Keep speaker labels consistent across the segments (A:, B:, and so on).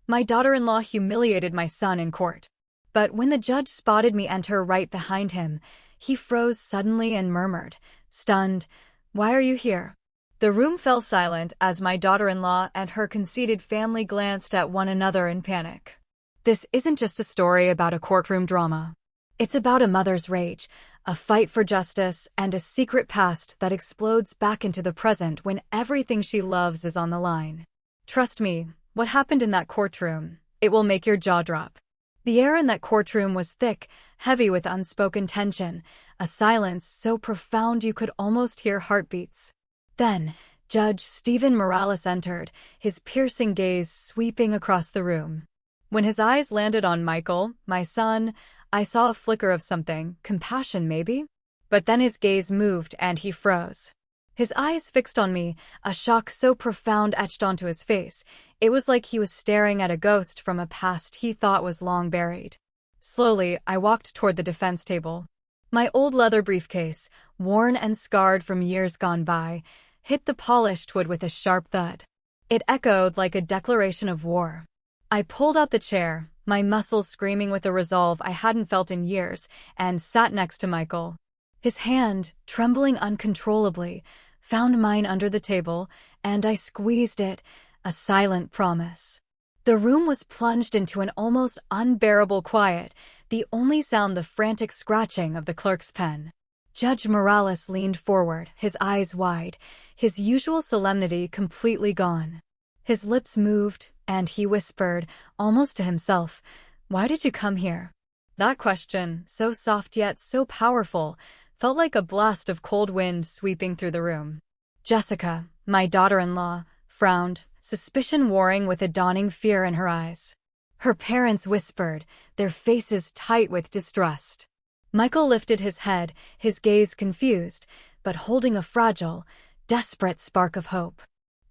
A: My daughter-in-law humiliated my son in court. But when the judge spotted me enter right behind him, he froze suddenly and murmured, stunned, "Why are you here?" The room fell silent as my daughter-in-law and her conceited family glanced at one another in panic. This isn't just a story about a courtroom drama. It's about a mother's rage, a fight for justice, and a secret past that explodes back into the present when everything she loves is on the line. Trust me, what happened in that courtroom, it will make your jaw drop. The air in that courtroom was thick, heavy with unspoken tension, a silence so profound you could almost hear heartbeats. Then, Judge Stephen Morales entered, his piercing gaze sweeping across the room. When his eyes landed on Michael, my son, I saw a flicker of something, compassion maybe? But then his gaze moved and he froze. His eyes fixed on me, a shock so profound etched onto his face. It was like he was staring at a ghost from a past he thought was long buried. Slowly, I walked toward the defense table. My old leather briefcase, worn and scarred from years gone by, hit the polished wood with a sharp thud. It echoed like a declaration of war. I pulled out the chair, my muscles screaming with a resolve I hadn't felt in years, and sat next to Michael. His hand, trembling uncontrollably, found mine under the table, and I squeezed it, a silent promise. The room was plunged into an almost unbearable quiet, the only sound the frantic scratching of the clerk's pen. Judge Morales leaned forward, his eyes wide, his usual solemnity completely gone. His lips moved, and he whispered, almost to himself, "Why did you come here?" That question, so soft yet so powerful, felt like a blast of cold wind sweeping through the room. Jessica, my daughter-in-law, frowned, suspicion warring with a dawning fear in her eyes. Her parents whispered, their faces tight with distrust. Michael lifted his head, his gaze confused, but holding a fragile, desperate spark of hope.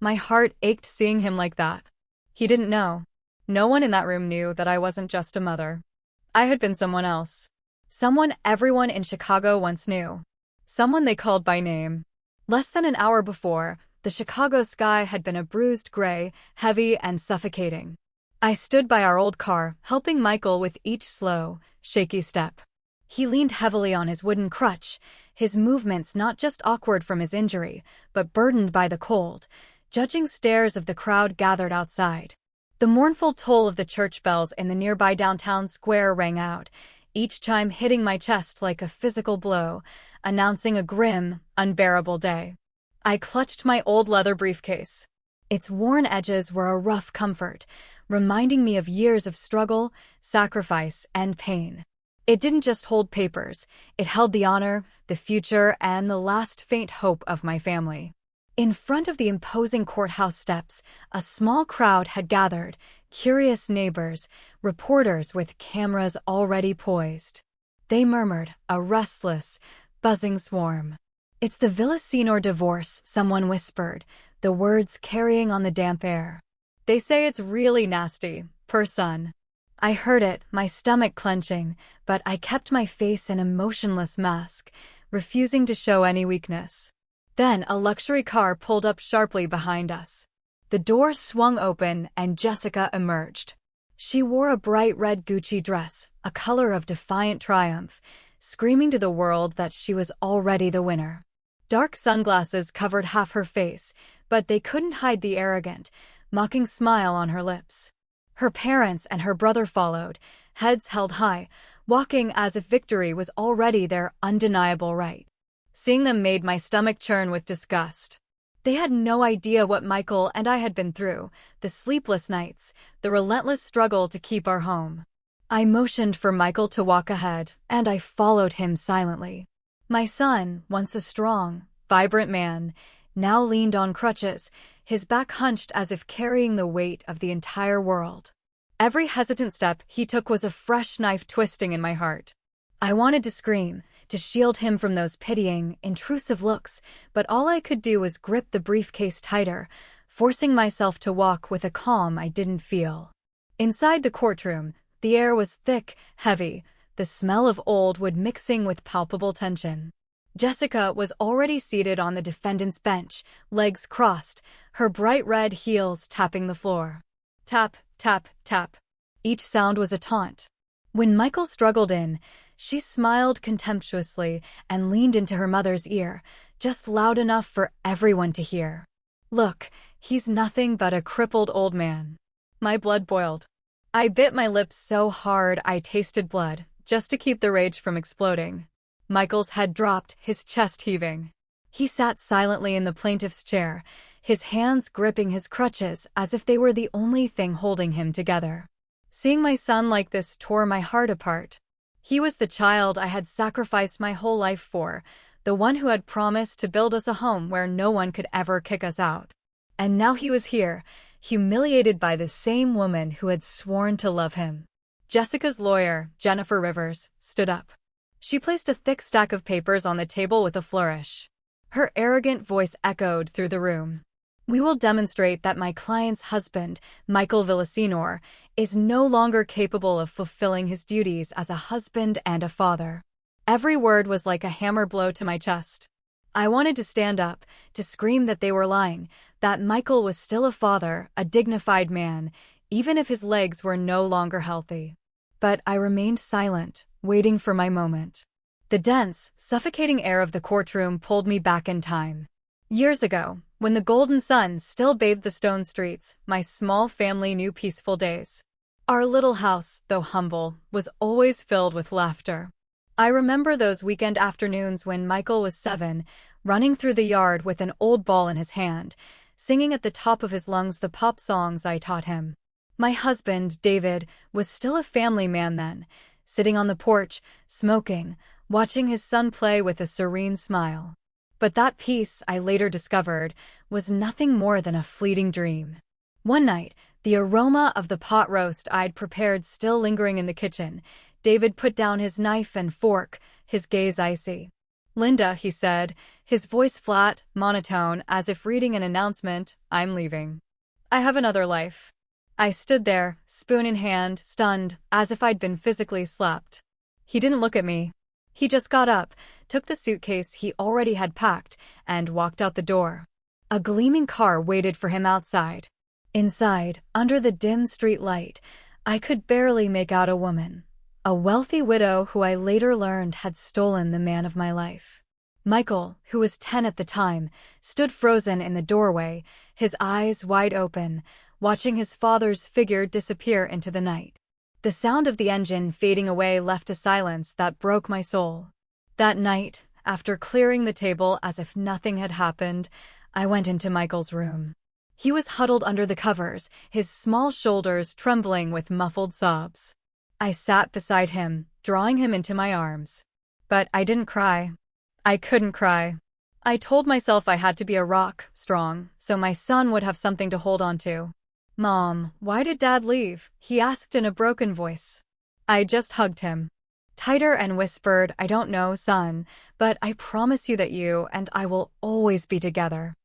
A: My heart ached seeing him like that. He didn't know. No one in that room knew that I wasn't just a mother. I had been someone else. Someone everyone in Chicago once knew. Someone they called by name. Less than an hour before, the Chicago sky had been a bruised gray, heavy and suffocating. I stood by our old car, helping Michael with each slow, shaky step. He leaned heavily on his wooden crutch, his movements not just awkward from his injury, but burdened by the cold, judging stares of the crowd gathered outside. The mournful toll of the church bells in the nearby downtown square rang out, each chime hitting my chest like a physical blow, announcing a grim, unbearable day. I clutched my old leather briefcase. Its worn edges were a rough comfort, reminding me of years of struggle, sacrifice, and pain. It didn't just hold papers, it held the honor, the future, and the last faint hope of my family. In front of the imposing courthouse steps, a small crowd had gathered, curious neighbors, reporters with cameras already poised. They murmured, a restless, buzzing swarm. "It's the Villaseñor divorce," someone whispered, the words carrying on the damp air. "They say it's really nasty, per son." I heard it, my stomach clenching, but I kept my face an emotionless mask, refusing to show any weakness. Then a luxury car pulled up sharply behind us. The door swung open and Jessica emerged. She wore a bright red Gucci dress, a color of defiant triumph, screaming to the world that she was already the winner. Dark sunglasses covered half her face, but they couldn't hide the arrogant, mocking smile on her lips. Her parents and her brother followed, heads held high, walking as if victory was already their undeniable right. Seeing them made my stomach churn with disgust. They had no idea what Michael and I had been through, the sleepless nights, the relentless struggle to keep our home. I motioned for Michael to walk ahead, and I followed him silently. My son, once a strong, vibrant man, now leaned on crutches, his back hunched as if carrying the weight of the entire world. Every hesitant step he took was a fresh knife twisting in my heart. I wanted to scream, to shield him from those pitying, intrusive looks, but all I could do was grip the briefcase tighter, forcing myself to walk with a calm I didn't feel. Inside the courtroom, the air was thick, heavy, the smell of old wood mixing with palpable tension. Jessica was already seated on the defendant's bench, legs crossed, her bright red heels tapping the floor. tap, tap, tap. Each sound was a taunt. When Michael struggled in, she smiled contemptuously and leaned into her mother's ear, just loud enough for everyone to hear. Look, he's nothing but a crippled old man. My blood boiled. I bit my lips so hard I tasted blood, just to keep the rage from exploding. Michael's head dropped, his chest heaving. He sat silently in the plaintiff's chair, his hands gripping his crutches as if they were the only thing holding him together. Seeing my son like this tore my heart apart. He was the child I had sacrificed my whole life for, the one who had promised to build us a home where no one could ever kick us out. And now he was here, humiliated by the same woman who had sworn to love him. Jessica's lawyer, Jennifer Rivers, stood up. She placed a thick stack of papers on the table with a flourish. Her arrogant voice echoed through the room. We will demonstrate that my client's husband, Michael Villasenor, is no longer capable of fulfilling his duties as a husband and a father. Every word was like a hammer blow to my chest. I wanted to stand up, to scream that they were lying, that Michael was still a father, a dignified man, even if his legs were no longer healthy. But I remained silent, waiting for my moment. The dense, suffocating air of the courtroom pulled me back in time. Years ago, when the golden sun still bathed the stone streets, my small family knew peaceful days. Our little house, though humble, was always filled with laughter. I remember those weekend afternoons when Michael was 7, running through the yard with an old ball in his hand, singing at the top of his lungs the pop songs I taught him. My husband, David, was still a family man then, sitting on the porch, smoking, watching his son play with a serene smile. But that peace, I later discovered, was nothing more than a fleeting dream. One night, the aroma of the pot roast I'd prepared still lingering in the kitchen, David put down his knife and fork, his gaze icy. "Linda," he said, his voice flat, monotone, as if reading an announcement, "I'm leaving. I have another life." I stood there, spoon in hand, stunned, as if I'd been physically slapped. He didn't look at me. He just got up, took the suitcase he already had packed, and walked out the door. A gleaming car waited for him outside. Inside, under the dim street light, I could barely make out a woman. A wealthy widow who I later learned had stolen the man of my life. Michael, who was 10 at the time, stood frozen in the doorway, his eyes wide open, watching his father's figure disappear into the night. The sound of the engine fading away left a silence that broke my soul. That night, after clearing the table as if nothing had happened, I went into Michael's room. He was huddled under the covers, his small shoulders trembling with muffled sobs. I sat beside him, drawing him into my arms. But I didn't cry. I couldn't cry. I told myself I had to be a rock, strong, so my son would have something to hold on to. "Mom, why did Dad leave?" he asked in a broken voice. I just hugged him tighter and whispered, "I don't know, son, but I promise you that you and I will always be together."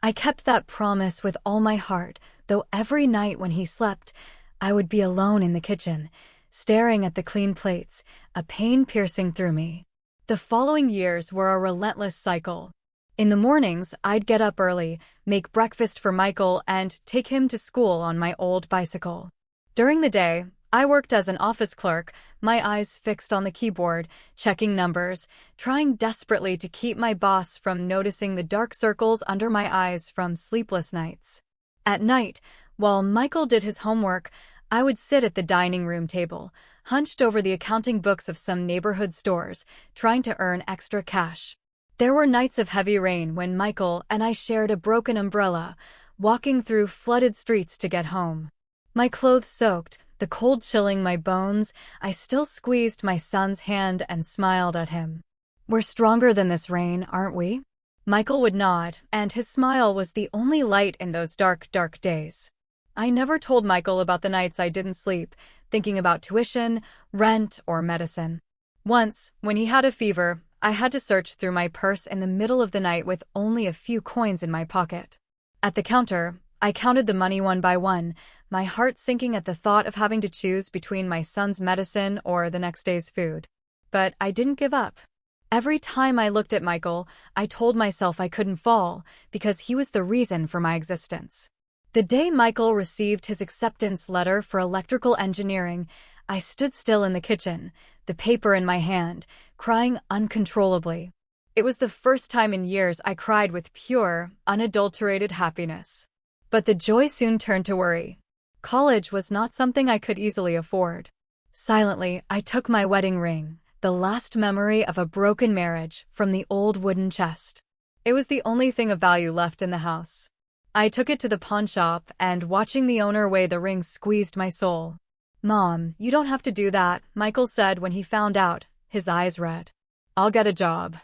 A: I kept that promise with all my heart, though every night when he slept, I would be alone in the kitchen, staring at the clean plates, a pain piercing through me. The following years were a relentless cycle. In the mornings, I'd get up early, make breakfast for Michael, and take him to school on my old bicycle. During the day, I worked as an office clerk, my eyes fixed on the keyboard, checking numbers, trying desperately to keep my boss from noticing the dark circles under my eyes from sleepless nights. At night, while Michael did his homework, I would sit at the dining room table, hunched over the accounting books of some neighborhood stores, trying to earn extra cash. There were nights of heavy rain when Michael and I shared a broken umbrella, walking through flooded streets to get home. My clothes soaked, the cold chilling my bones, I still squeezed my son's hand and smiled at him. "We're stronger than this rain, aren't we?" Michael would nod, and his smile was the only light in those dark, dark days. I never told Michael about the nights I didn't sleep, thinking about tuition, rent, or medicine. Once, when he had a fever, I had to search through my purse in the middle of the night with only a few coins in my pocket. At the counter, I counted the money one by one, my heart sinking at the thought of having to choose between my son's medicine or the next day's food. But I didn't give up. Every time I looked at Michael, I told myself I couldn't fall, because he was the reason for my existence. The day Michael received his acceptance letter for electrical engineering, I stood still in the kitchen, the paper in my hand, crying uncontrollably. It was the first time in years I cried with pure, unadulterated happiness. But the joy soon turned to worry. College was not something I could easily afford. Silently, I took my wedding ring, the last memory of a broken marriage, from the old wooden chest. It was the only thing of value left in the house. I took it to the pawn shop, and watching the owner weigh the ring squeezed my soul. "Mom, you don't have to do that," Michael said when he found out, his eyes red. "I'll get a job."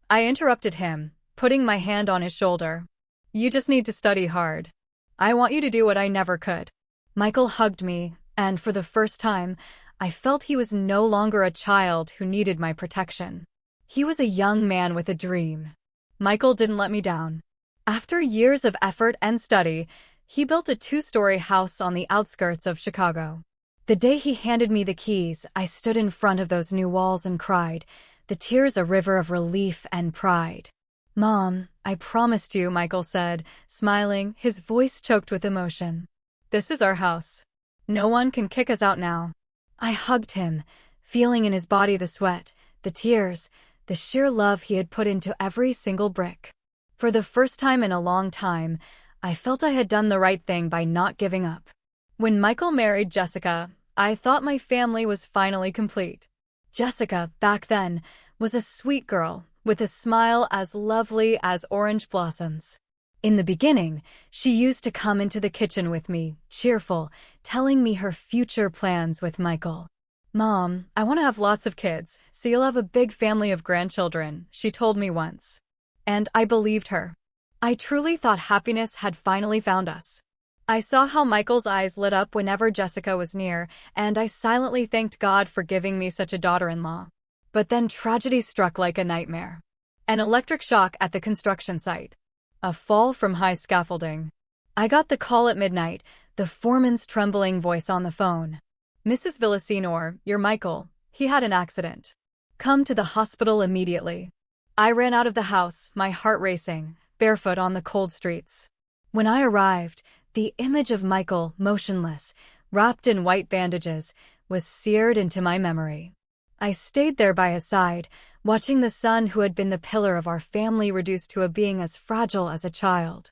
A: I interrupted him, putting my hand on his shoulder. "You just need to study hard. I want you to do what I never could." Michael hugged me, and for the first time, I felt he was no longer a child who needed my protection. He was a young man with a dream. Michael didn't let me down. After years of effort and study, he built a 2-story house on the outskirts of Chicago. The day he handed me the keys, I stood in front of those new walls and cried, the tears a river of relief and pride. "Mom, I promised you," Michael said, smiling, his voice choked with emotion. "This is our house. No one can kick us out now." I hugged him, feeling in his body the sweat, the tears, the sheer love he had put into every single brick. For the first time in a long time, I felt I had done the right thing by not giving up. When Michael married Jessica, I thought my family was finally complete. Jessica, back then, was a sweet girl, with a smile as lovely as orange blossoms. In the beginning, she used to come into the kitchen with me, cheerful, telling me her future plans with Michael. "Mom, I want to have lots of kids, so you'll have a big family of grandchildren," she told me once. And I believed her. I truly thought happiness had finally found us. I saw how Michael's eyes lit up whenever Jessica was near, and I silently thanked God for giving me such a daughter-in-law. But then tragedy struck like a nightmare. An electric shock at the construction site. A fall from high scaffolding. I got the call at midnight, the foreman's trembling voice on the phone. "Mrs. Villasenor, you're Michael. He had an accident. Come to the hospital immediately." I ran out of the house, my heart racing, barefoot on the cold streets. When I arrived, the image of Michael, motionless, wrapped in white bandages, was seared into my memory. I stayed there by his side, watching the son who had been the pillar of our family reduced to a being as fragile as a child.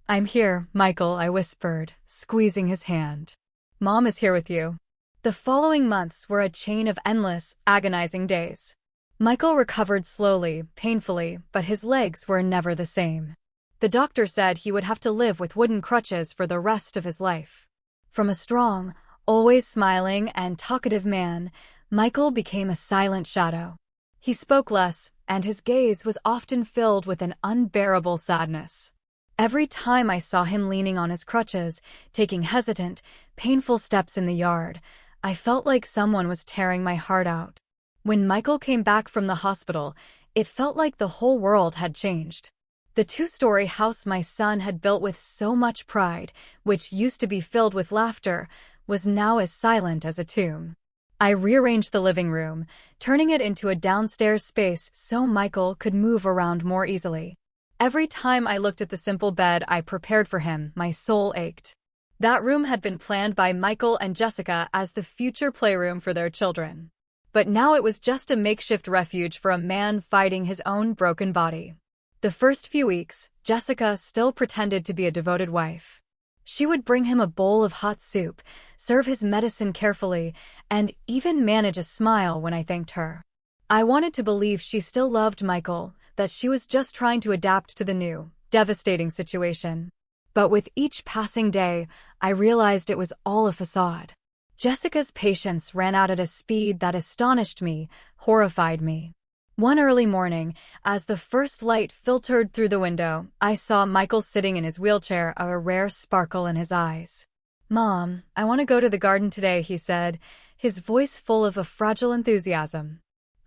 A: "I'm here, Michael," I whispered, squeezing his hand. "Mom is here with you." The following months were a chain of endless, agonizing days. Michael recovered slowly, painfully, but his legs were never the same. The doctor said he would have to live with wooden crutches for the rest of his life. From a strong, always smiling and talkative man, Michael became a silent shadow. He spoke less, and his gaze was often filled with an unbearable sadness. Every time I saw him leaning on his crutches, taking hesitant, painful steps in the yard, I felt like someone was tearing my heart out. When Michael came back from the hospital, it felt like the whole world had changed. The 2-story house my son had built with so much pride, which used to be filled with laughter, was now as silent as a tomb. I rearranged the living room, turning it into a downstairs space so Michael could move around more easily. Every time I looked at the simple bed I prepared for him, my soul ached. That room had been planned by Michael and Jessica as the future playroom for their children. But now it was just a makeshift refuge for a man fighting his own broken body. The first few weeks, Jessica still pretended to be a devoted wife. She would bring him a bowl of hot soup, serve his medicine carefully, and even manage a smile when I thanked her. I wanted to believe she still loved Michael, that she was just trying to adapt to the new, devastating situation. But with each passing day, I realized it was all a facade. Jessica's patience ran out at a speed that astonished me, horrified me. One early morning, as the first light filtered through the window, I saw Michael sitting in his wheelchair, a rare sparkle in his eyes. "Mom, I want to go to the garden today," he said, his voice full of a fragile enthusiasm.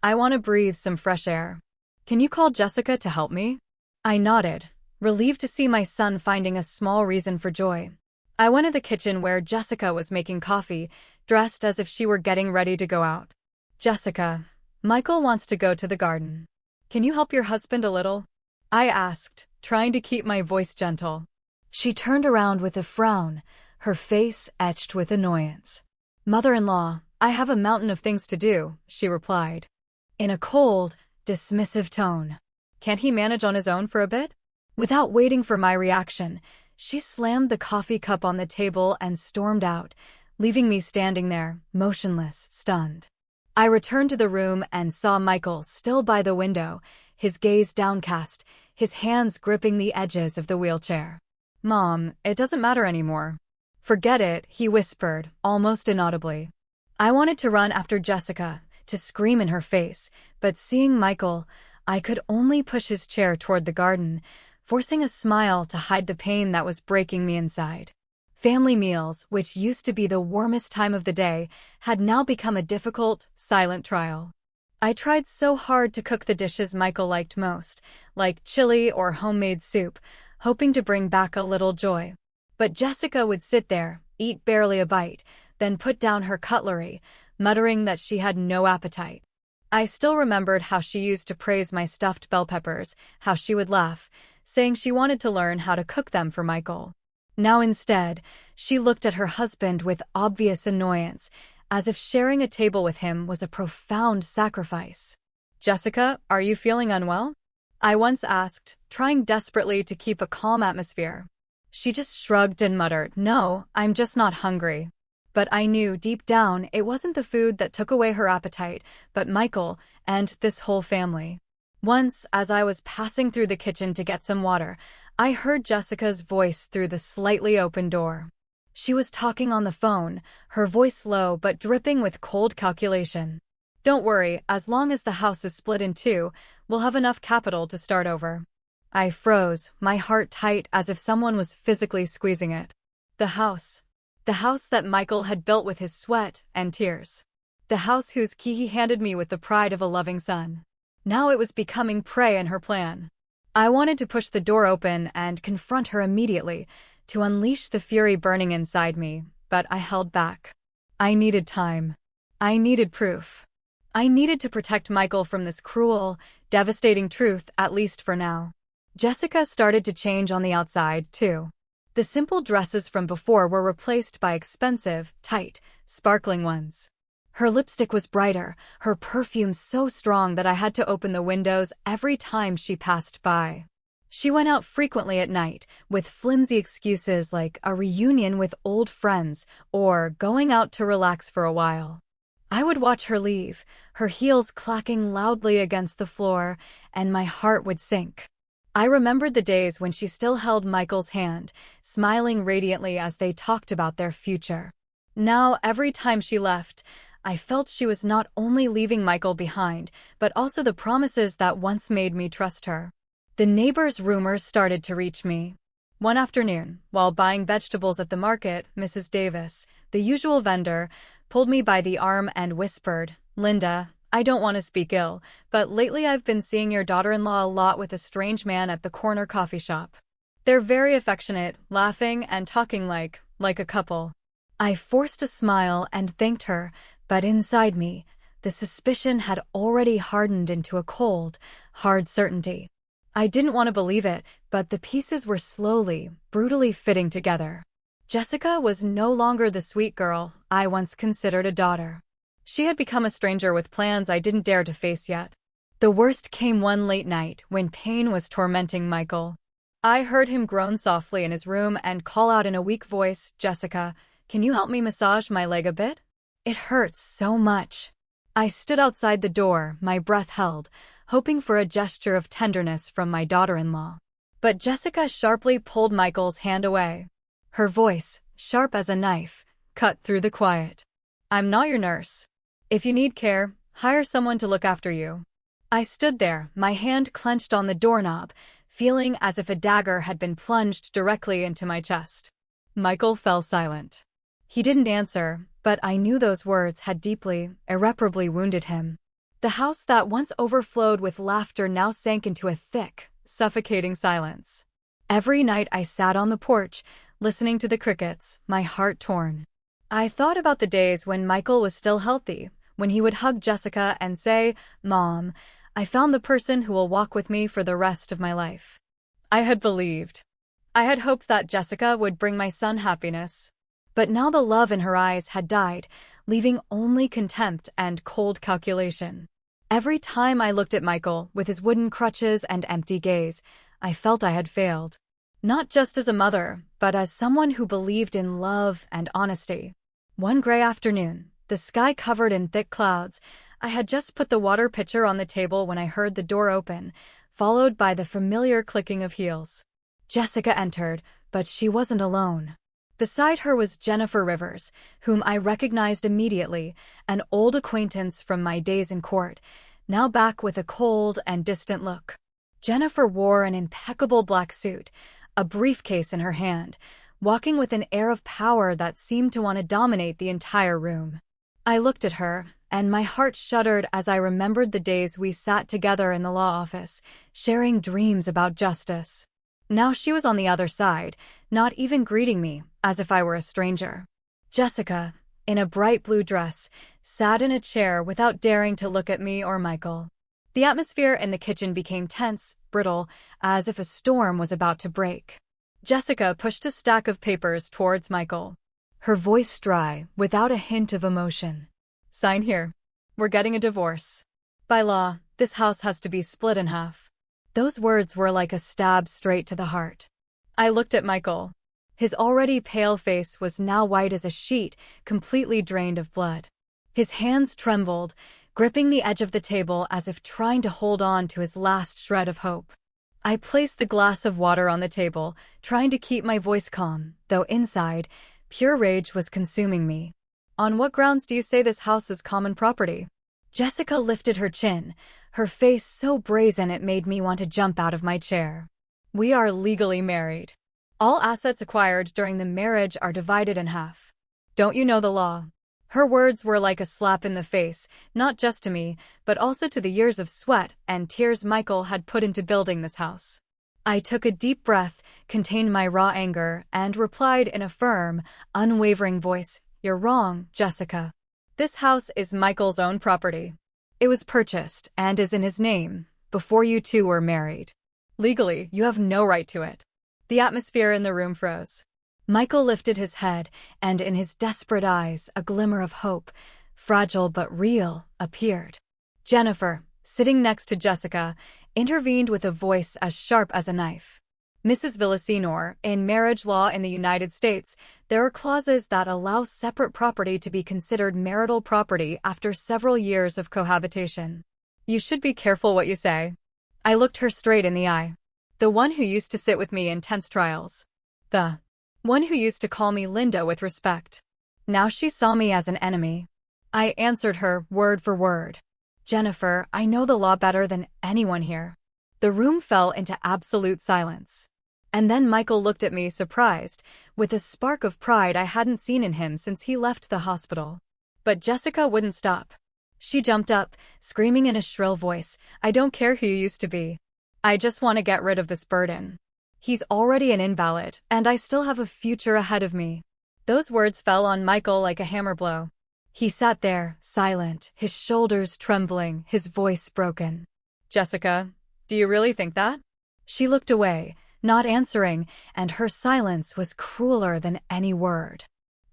A: "I want to breathe some fresh air. Can you call Jessica to help me?" I nodded, relieved to see my son finding a small reason for joy. I went to the kitchen where Jessica was making coffee, dressed as if she were getting ready to go out. "Jessica, Michael wants to go to the garden. Can you help your husband a little?" I asked, trying to keep my voice gentle. She turned around with a frown, her face etched with annoyance. "Mother-in-law, I have a mountain of things to do," she replied, in a cold, dismissive tone. "Can't he manage on his own for a bit?" Without waiting for my reaction, she slammed the coffee cup on the table and stormed out, leaving me standing there, motionless, stunned. I returned to the room and saw Michael still by the window, his gaze downcast, his hands gripping the edges of the wheelchair. "Mom, it doesn't matter anymore." "Forget it," he whispered, almost inaudibly. I wanted to run after Jessica, to scream in her face, but seeing Michael, I could only push his chair toward the garden, forcing a smile to hide the pain that was breaking me inside. Family meals, which used to be the warmest time of the day, had now become a difficult, silent trial. I tried so hard to cook the dishes Michael liked most, like chili or homemade soup, hoping to bring back a little joy. But Jessica would sit there, eat barely a bite, then put down her cutlery, muttering that she had no appetite. I still remembered how she used to praise my stuffed bell peppers, how she would laugh, saying she wanted to learn how to cook them for Michael. Now instead, she looked at her husband with obvious annoyance, as if sharing a table with him was a profound sacrifice. "Jessica, are you feeling unwell?" I once asked, trying desperately to keep a calm atmosphere. She just shrugged and muttered, "No, I'm just not hungry." But I knew deep down it wasn't the food that took away her appetite, but Michael and this whole family. Once, as I was passing through the kitchen to get some water, I heard Jessica's voice through the slightly open door. She was talking on the phone, her voice low but dripping with cold calculation. "Don't worry, as long as the house is split in two, we'll have enough capital to start over." I froze, my heart tight as if someone was physically squeezing it. The house. The house that Michael had built with his sweat and tears. The house whose key he handed me with the pride of a loving son. Now it was becoming prey in her plan. I wanted to push the door open and confront her immediately, to unleash the fury burning inside me, but I held back. I needed time. I needed proof. I needed to protect Michael from this cruel, devastating truth, at least for now. Jessica started to change on the outside, too. The simple dresses from before were replaced by expensive, tight, sparkling ones. Her lipstick was brighter, her perfume so strong that I had to open the windows every time she passed by. She went out frequently at night, with flimsy excuses like a reunion with old friends or going out to relax for a while. I would watch her leave, her heels clacking loudly against the floor, and my heart would sink. I remembered the days when she still held Michael's hand, smiling radiantly as they talked about their future. Now, every time she left, I felt she was not only leaving Michael behind, but also the promises that once made me trust her. The neighbors' rumors started to reach me. One afternoon, while buying vegetables at the market, Mrs. Davis, the usual vendor, pulled me by the arm and whispered, "Linda, I don't want to speak ill, but lately I've been seeing your daughter-in-law a lot with a strange man at the corner coffee shop. They're very affectionate, laughing and talking like a couple." I forced a smile and thanked her, but inside me, the suspicion had already hardened into a cold, hard certainty. I didn't want to believe it, but the pieces were slowly, brutally fitting together. Jessica was no longer the sweet girl I once considered a daughter. She had become a stranger with plans I didn't dare to face yet. The worst came one late night when pain was tormenting Michael. I heard him groan softly in his room and call out in a weak voice, "Jessica, can you help me massage my leg a bit? It hurts so much." I stood outside the door, my breath held, hoping for a gesture of tenderness from my daughter-in-law. But Jessica sharply pulled Michael's hand away. Her voice, sharp as a knife, cut through the quiet. "I'm not your nurse. If you need care, hire someone to look after you." I stood there, my hand clenched on the doorknob, feeling as if a dagger had been plunged directly into my chest. Michael fell silent. He didn't answer, but I knew those words had deeply, irreparably wounded him. The house that once overflowed with laughter now sank into a thick, suffocating silence. Every night I sat on the porch, listening to the crickets, my heart torn. I thought about the days when Michael was still healthy, when he would hug Jessica and say, "Mom, I found the person who will walk with me for the rest of my life." I had believed. I had hoped that Jessica would bring my son happiness. But now the love in her eyes had died, leaving only contempt and cold calculation. Every time I looked at Michael, with his wooden crutches and empty gaze, I felt I had failed. Not just as a mother, but as someone who believed in love and honesty. One gray afternoon, the sky covered in thick clouds, I had just put the water pitcher on the table when I heard the door open, followed by the familiar clicking of heels. Jessica entered, but she wasn't alone. Beside her was Jennifer Rivers, whom I recognized immediately, an old acquaintance from my days in court, now back with a cold and distant look. Jennifer wore an impeccable black suit, a briefcase in her hand, walking with an air of power that seemed to want to dominate the entire room. I looked at her, and my heart shuddered as I remembered the days we sat together in the law office, sharing dreams about justice. Now she was on the other side, not even greeting me, as if I were a stranger. Jessica, in a bright blue dress, sat in a chair without daring to look at me or Michael. The atmosphere in the kitchen became tense, brittle, as if a storm was about to break. Jessica pushed a stack of papers towards Michael, her voice dry, without a hint of emotion. "Sign here. We're getting a divorce. By law, this house has to be split in half." Those words were like a stab straight to the heart. I looked at Michael. His already pale face was now white as a sheet, completely drained of blood. His hands trembled, gripping the edge of the table as if trying to hold on to his last shred of hope. I placed the glass of water on the table, trying to keep my voice calm, though inside, pure rage was consuming me. "On what grounds do you say this house is common property?" Jessica lifted her chin, her face so brazen it made me want to jump out of my chair. "We are legally married. All assets acquired during the marriage are divided in half. Don't you know the law?" Her words were like a slap in the face, not just to me, but also to the years of sweat and tears Michael had put into building this house. I took a deep breath, contained my raw anger, and replied in a firm, unwavering voice, "You're wrong, Jessica. This house is Michael's own property. It was purchased and is in his name, before you two were married. Legally, you have no right to it." The atmosphere in the room froze. Michael lifted his head, and in his desperate eyes, a glimmer of hope, fragile but real, appeared. Jennifer, sitting next to Jessica, intervened with a voice as sharp as a knife. "Mrs. Villasenor, in marriage law in the United States, there are clauses that allow separate property to be considered marital property after several years of cohabitation. You should be careful what you say." I looked her straight in the eye. The one who used to sit with me in tense trials. The one who used to call me Linda with respect. Now she saw me as an enemy. I answered her word for word. "Jennifer, I know the law better than anyone here." The room fell into absolute silence. And then Michael looked at me surprised, with a spark of pride I hadn't seen in him since he left the hospital. But Jessica wouldn't stop. She jumped up, screaming in a shrill voice, "I don't care who you used to be. I just want to get rid of this burden. He's already an invalid, and I still have a future ahead of me." Those words fell on Michael like a hammer blow. He sat there, silent, his shoulders trembling, his voice broken. "Jessica, do you really think that?" She looked away, not answering, and her silence was crueler than any word.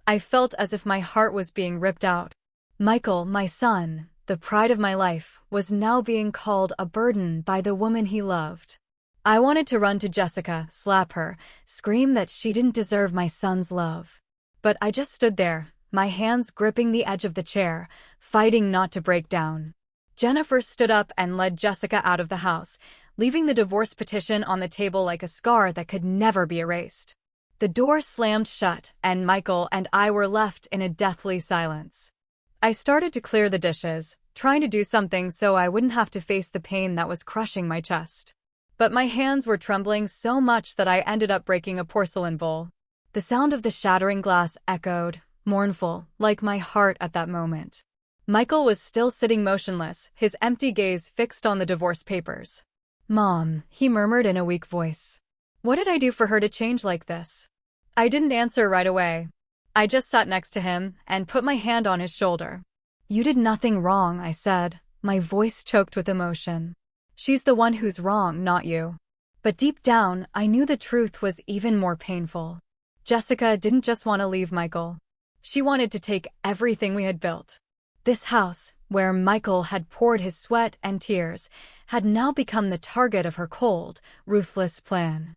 A: I felt as if my heart was being ripped out. Michael, my son, the pride of my life, was now being called a burden by the woman he loved. I wanted to run to Jessica, slap her, scream that she didn't deserve my son's love. But I just stood there, my hands gripping the edge of the chair, fighting not to break down. Jennifer stood up and led Jessica out of the house, leaving the divorce petition on the table like a scar that could never be erased. The door slammed shut, and Michael and I were left in a deathly silence. I started to clear the dishes, trying to do something so I wouldn't have to face the pain that was crushing my chest. But my hands were trembling so much that I ended up breaking a porcelain bowl. The sound of the shattering glass echoed, mournful, like my heart at that moment. Michael was still sitting motionless, his empty gaze fixed on the divorce papers. "Mom," he murmured in a weak voice. "What did I do for her to change like this?" I didn't answer right away. I just sat next to him and put my hand on his shoulder. "You did nothing wrong," I said, my voice choked with emotion. "She's the one who's wrong, not you." But deep down, I knew the truth was even more painful. Jessica didn't just want to leave Michael. She wanted to take everything we had built. This house, where Michael had poured his sweat and tears, had now become the target of her cold, ruthless plan.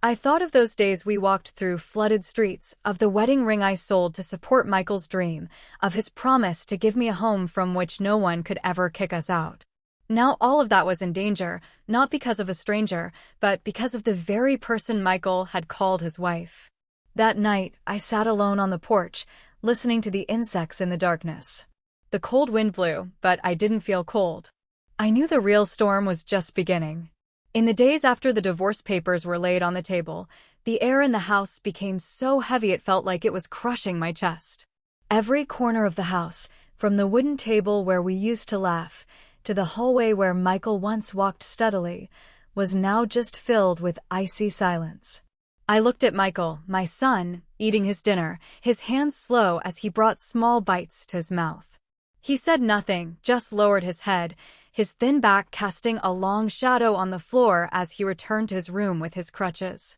A: I thought of those days we walked through flooded streets, of the wedding ring I sold to support Michael's dream, of his promise to give me a home from which no one could ever kick us out. Now all of that was in danger, not because of a stranger, but because of the very person Michael had called his wife. That night, I sat alone on the porch, listening to the insects in the darkness. The cold wind blew, but I didn't feel cold. I knew the real storm was just beginning. In the days after the divorce papers were laid on the table, the air in the house became so heavy it felt like it was crushing my chest. Every corner of the house, from the wooden table where we used to laugh, to the hallway where Michael once walked steadily, was now just filled with icy silence. I looked at Michael, my son, eating his dinner, his hands slow as he brought small bites to his mouth. He said nothing, just lowered his head, his thin back casting a long shadow on the floor as he returned to his room with his crutches.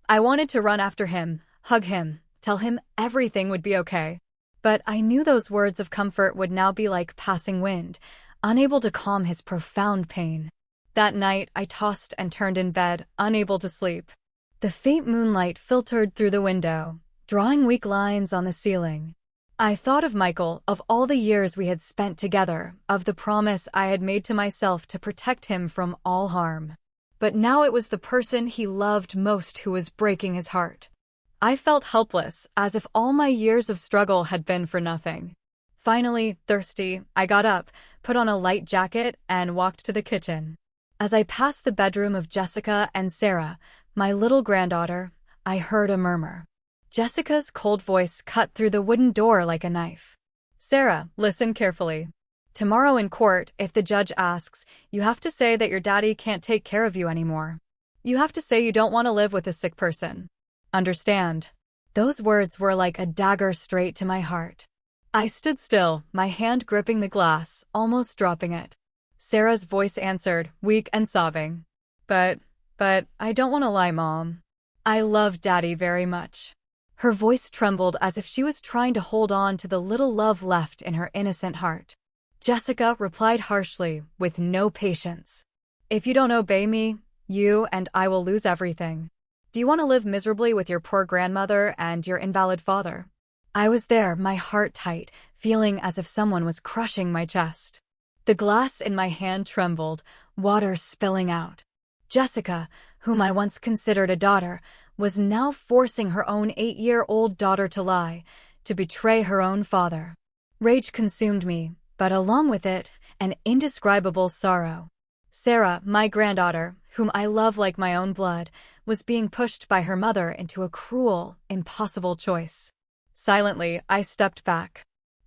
A: I wanted to run after him, hug him, tell him everything would be okay. But I knew those words of comfort would now be like passing wind, unable to calm his profound pain. That night, I tossed and turned in bed, unable to sleep. The faint moonlight filtered through the window, drawing weak lines on the ceiling. I thought of Michael, of all the years we had spent together, of the promise I had made to myself to protect him from all harm. But now it was the person he loved most who was breaking his heart. I felt helpless, as if all my years of struggle had been for nothing. Finally, thirsty, I got up, put on a light jacket, and walked to the kitchen. As I passed the bedroom of Jessica and Sarah, my little granddaughter, I heard a murmur. Jessica's cold voice cut through the wooden door like a knife. "Sarah, listen carefully. Tomorrow in court, if the judge asks, you have to say that your daddy can't take care of you anymore. You have to say you don't want to live with a sick person. Understand?" Those words were like a dagger straight to my heart. I stood still, my hand gripping the glass, almost dropping it. Sarah's voice answered, weak and sobbing. But I don't want to lie, Mom. I love Daddy very much." Her voice trembled as if she was trying to hold on to the little love left in her innocent heart. Jessica replied harshly, with no patience. "If you don't obey me, you and I will lose everything. Do you want to live miserably with your poor grandmother and your invalid father?" I was there, my heart tight, feeling as if someone was crushing my chest. The glass in my hand trembled, water spilling out. Jessica, whom I once considered a daughter, was now forcing her own 8-year-old daughter to lie, to betray her own father. Rage consumed me, but along with it, an indescribable sorrow. Sarah, my granddaughter, whom I love like my own blood, was being pushed by her mother into a cruel, impossible choice. Silently, I stepped back.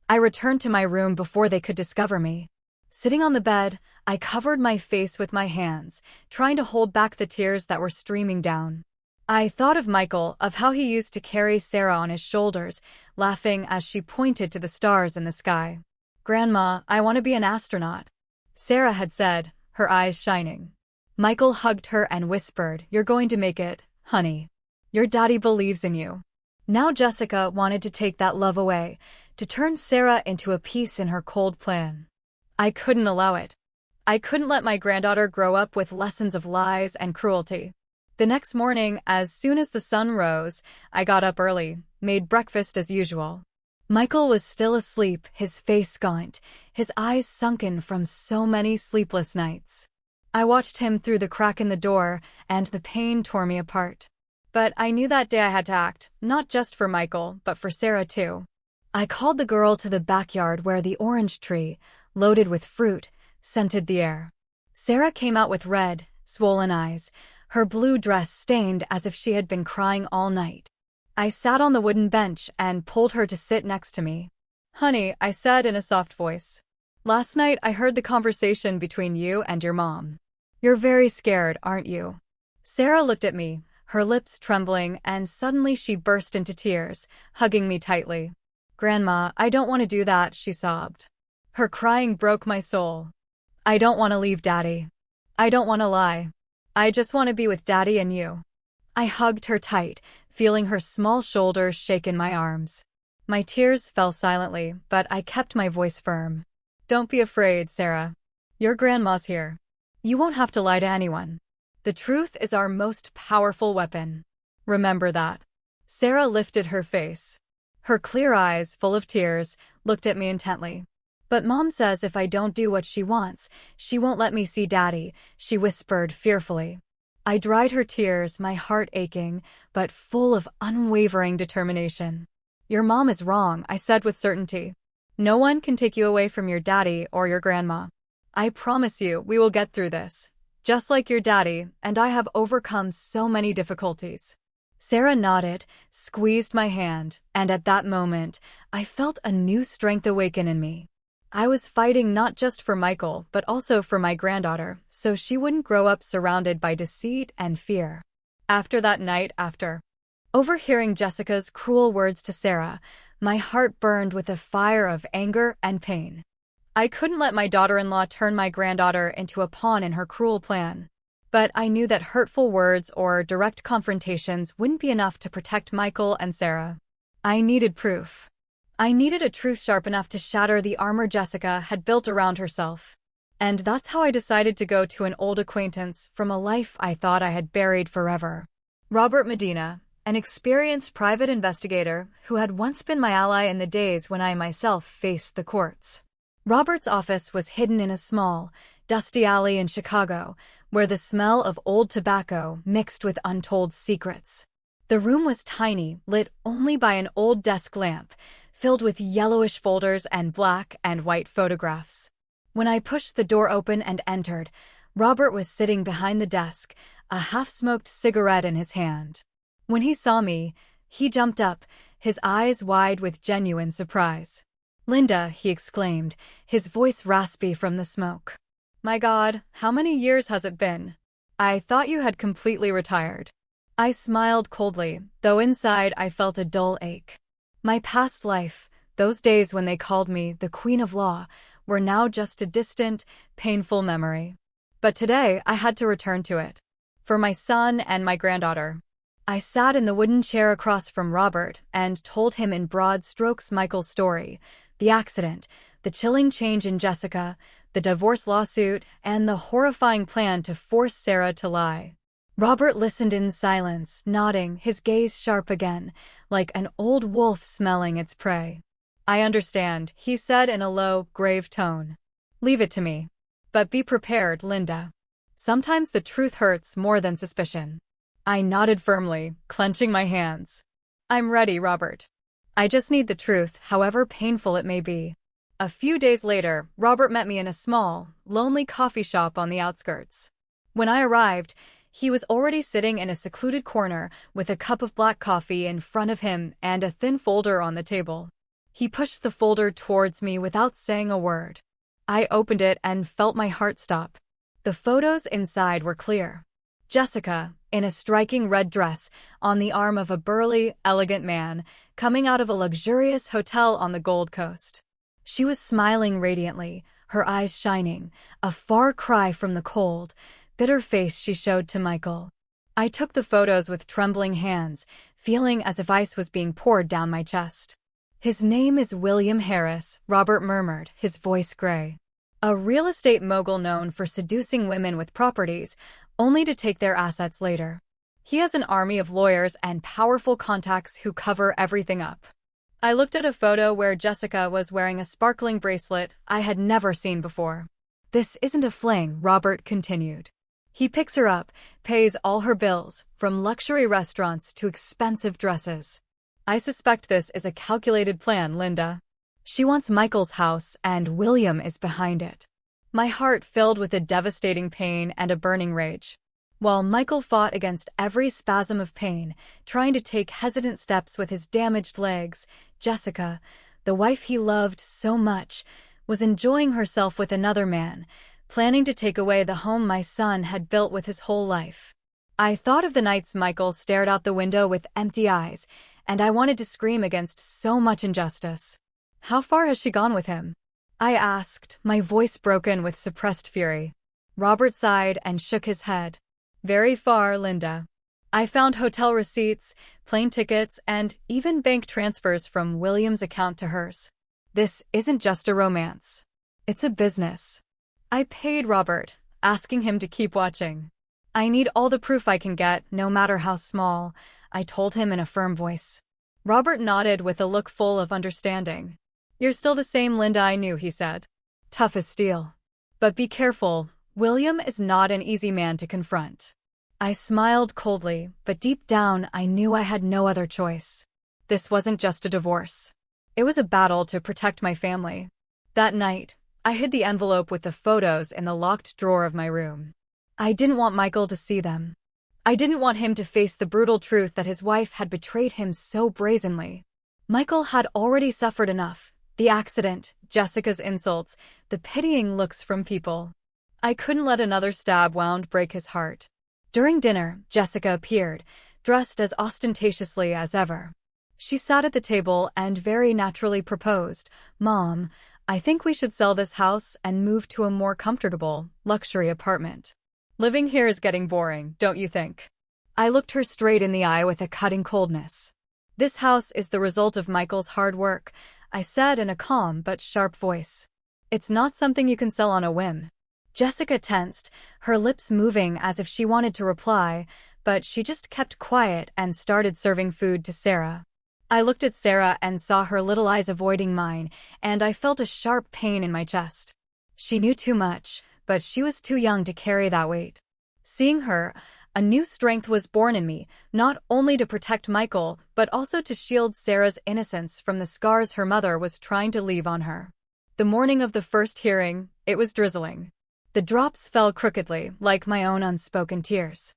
A: I returned to my room before they could discover me. Sitting on the bed, I covered my face with my hands, trying to hold back the tears that were streaming down. I thought of Michael, of how he used to carry Sarah on his shoulders, laughing as she pointed to the stars in the sky. "Grandma, I want to be an astronaut," Sarah had said, her eyes shining. Michael hugged her and whispered, "You're going to make it, honey. Your daddy believes in you." Now Jessica wanted to take that love away, to turn Sarah into a piece in her cold plan. I couldn't allow it. I couldn't let my granddaughter grow up with lessons of lies and cruelty. The next morning, as soon as the sun rose, I got up early, made breakfast as usual. Michael was still asleep, his face gaunt, his eyes sunken from so many sleepless nights. I watched him through the crack in the door, and the pain tore me apart. But I knew that day I had to act, not just for Michael, but for Sarah too. I called the girl to the backyard where the orange tree, loaded with fruit, scented the air. Sarah came out with red, swollen eyes, her blue dress stained as if she had been crying all night. I sat on the wooden bench and pulled her to sit next to me. "Honey," I said in a soft voice. "Last night I heard the conversation between you and your mom. You're very scared, aren't you?" Sarah looked at me, her lips trembling, and suddenly she burst into tears, hugging me tightly. "Grandma, I don't want to do that," she sobbed. Her crying broke my soul. "I don't want to leave Daddy. I don't want to lie. I just want to be with Daddy and you. I hugged her tight, feeling her small shoulders shake in my arms. My tears fell silently, but I kept my voice firm. Don't be afraid, Sarah. Your grandma's here. You won't have to lie to anyone. The truth is our most powerful weapon. Remember that. Sarah lifted her face. Her clear eyes, full of tears, looked at me intently. But Mom says if I don't do what she wants, she won't let me see Daddy, she whispered fearfully. I dried her tears, my heart aching, but full of unwavering determination. Your mom is wrong, I said with certainty. No one can take you away from your daddy or your grandma. I promise you, we will get through this. Just like your daddy, and I have overcome so many difficulties. Sarah nodded, squeezed my hand, and at that moment, I felt a new strength awaken in me. I was fighting not just for Michael, but also for my granddaughter, so she wouldn't grow up surrounded by deceit and fear. After that night, overhearing Jessica's cruel words to Sarah, my heart burned with a fire of anger and pain. I couldn't let my daughter-in-law turn my granddaughter into a pawn in her cruel plan. But I knew that hurtful words or direct confrontations wouldn't be enough to protect Michael and Sarah. I needed proof. I needed a truth sharp enough to shatter the armor Jessica had built around herself. And that's how I decided to go to an old acquaintance from a life I thought I had buried forever. Robert Medina, an experienced private investigator who had once been my ally in the days when I myself faced the courts. Robert's office was hidden in a small, dusty alley in Chicago, where the smell of old tobacco mixed with untold secrets. The room was tiny, lit only by an old desk lamp, filled with yellowish folders and black and white photographs. When I pushed the door open and entered, Robert was sitting behind the desk, a half-smoked cigarette in his hand. When he saw me, he jumped up, his eyes wide with genuine surprise. "Linda," he exclaimed, his voice raspy from the smoke. "My God, how many years has it been? I thought you had completely retired." I smiled coldly, though inside I felt a dull ache. My past life, those days when they called me the Queen of Law, were now just a distant, painful memory. But today I had to return to it. For my son and my granddaughter. I sat in the wooden chair across from Robert and told him in broad strokes Michael's story, the accident, the chilling change in Jessica, the divorce lawsuit, and the horrifying plan to force Sarah to lie. Robert listened in silence, nodding, his gaze sharp again, like an old wolf smelling its prey. "I understand," he said in a low, grave tone. "Leave it to me. But be prepared, Linda. Sometimes the truth hurts more than suspicion." I nodded firmly, clenching my hands. "I'm ready, Robert. I just need the truth, however painful it may be." A few days later, Robert met me in a small, lonely coffee shop on the outskirts. When I arrived, he was already sitting in a secluded corner with a cup of black coffee in front of him and a thin folder on the table. He pushed the folder towards me without saying a word. I opened it and felt my heart stop. The photos inside were clear. Jessica, in a striking red dress, on the arm of a burly, elegant man, coming out of a luxurious hotel on the Gold Coast. She was smiling radiantly, her eyes shining, a far cry from the cold, bitter face she showed to Michael. I took the photos with trembling hands, feeling as if ice was being poured down my chest. "His name is William Harris," Robert murmured, his voice gray. "A real estate mogul known for seducing women with properties, only to take their assets later. He has an army of lawyers and powerful contacts who cover everything up." I looked at a photo where Jessica was wearing a sparkling bracelet I had never seen before. "This isn't a fling," Robert continued. "He picks her up, pays all her bills, from luxury restaurants to expensive dresses. I suspect this is a calculated plan, Linda. She wants Michael's house, and William is behind it." My heart filled with a devastating pain and a burning rage. While Michael fought against every spasm of pain, trying to take hesitant steps with his damaged legs, Jessica, the wife he loved so much, was enjoying herself with another man, planning to take away the home my son had built with his whole life. I thought of the nights Michael stared out the window with empty eyes, and I wanted to scream against so much injustice. "How far has she gone with him?" I asked, my voice broken with suppressed fury. Robert sighed and shook his head. Very far, Linda. I found hotel receipts, plane tickets, and even bank transfers from William's account to hers. This isn't just a romance. It's a business. I paid Robert, asking him to keep watching. I need all the proof I can get, no matter how small, I told him in a firm voice. Robert nodded with a look full of understanding. You're still the same Linda I knew, he said. Tough as steel. But be careful, William is not an easy man to confront. I smiled coldly, but deep down I knew I had no other choice. This wasn't just a divorce. It was a battle to protect my family. That night, I hid the envelope with the photos in the locked drawer of my room. I didn't want Michael to see them. I didn't want him to face the brutal truth that his wife had betrayed him so brazenly. Michael had already suffered enough. The accident, Jessica's insults, the pitying looks from people. I couldn't let another stab wound break his heart. During dinner, Jessica appeared, dressed as ostentatiously as ever. She sat at the table and very naturally proposed, "Mom, I think we should sell this house and move to a more comfortable, luxury apartment. Living here is getting boring, don't you think?" I looked her straight in the eye with a cutting coldness. "This house is the result of Michael's hard work," I said in a calm but sharp voice. "It's not something you can sell on a whim." Jessica tensed, her lips moving as if she wanted to reply, but she just kept quiet and started serving food to Sarah. I looked at Sarah and saw her little eyes avoiding mine, and I felt a sharp pain in my chest. She knew too much, but she was too young to carry that weight. Seeing her, a new strength was born in me, not only to protect Michael, but also to shield Sarah's innocence from the scars her mother was trying to leave on her. The morning of the first hearing, it was drizzling. The drops fell crookedly, like my own unspoken tears.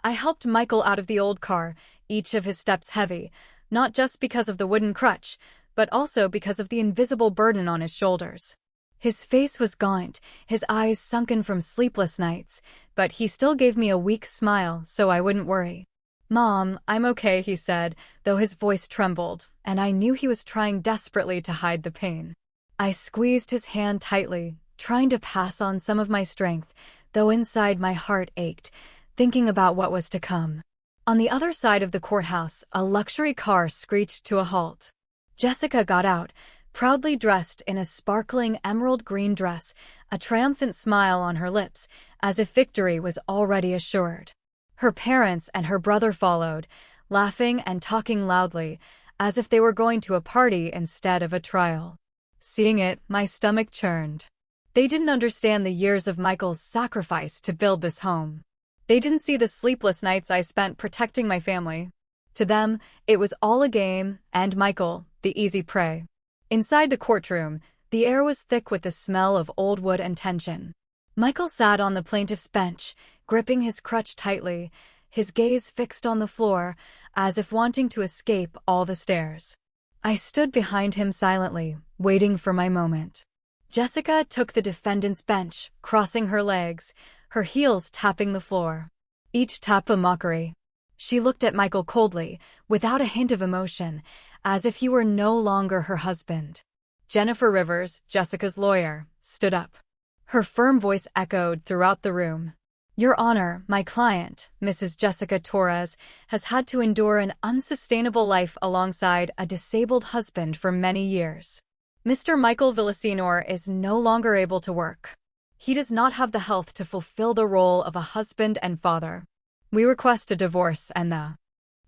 A: I helped Michael out of the old car, each of his steps heavy, not just because of the wooden crutch, but also because of the invisible burden on his shoulders. His face was gaunt, his eyes sunken from sleepless nights, but he still gave me a weak smile so I wouldn't worry. "Mom, I'm okay," he said, though his voice trembled, and I knew he was trying desperately to hide the pain. I squeezed his hand tightly, trying to pass on some of my strength, though inside my heart ached, thinking about what was to come. On the other side of the courthouse, a luxury car screeched to a halt. Jessica got out, proudly dressed in a sparkling emerald green dress, a triumphant smile on her lips, as if victory was already assured. Her parents and her brother followed, laughing and talking loudly, as if they were going to a party instead of a trial. Seeing it, my stomach churned. They didn't understand the years of Michael's sacrifice to build this home. They didn't see the sleepless nights I spent protecting my family. To them, it was all a game, and Michael, the easy prey. Inside the courtroom, the air was thick with the smell of old wood and tension. Michael sat on the plaintiff's bench, gripping his crutch tightly, his gaze fixed on the floor, as if wanting to escape all the stares. I stood behind him silently, waiting for my moment. Jessica took the defendant's bench, crossing her legs, her heels tapping the floor. Each tap a mockery. She looked at Michael coldly, without a hint of emotion, as if he were no longer her husband. Jennifer Rivers, Jessica's lawyer, stood up. Her firm voice echoed throughout the room. "Your Honor, my client, Mrs. Jessica Torres, has had to endure an unsustainable life alongside a disabled husband for many years. Mr. Michael Villasenor is no longer able to work. He does not have the health to fulfill the role of a husband and father. We request a divorce and the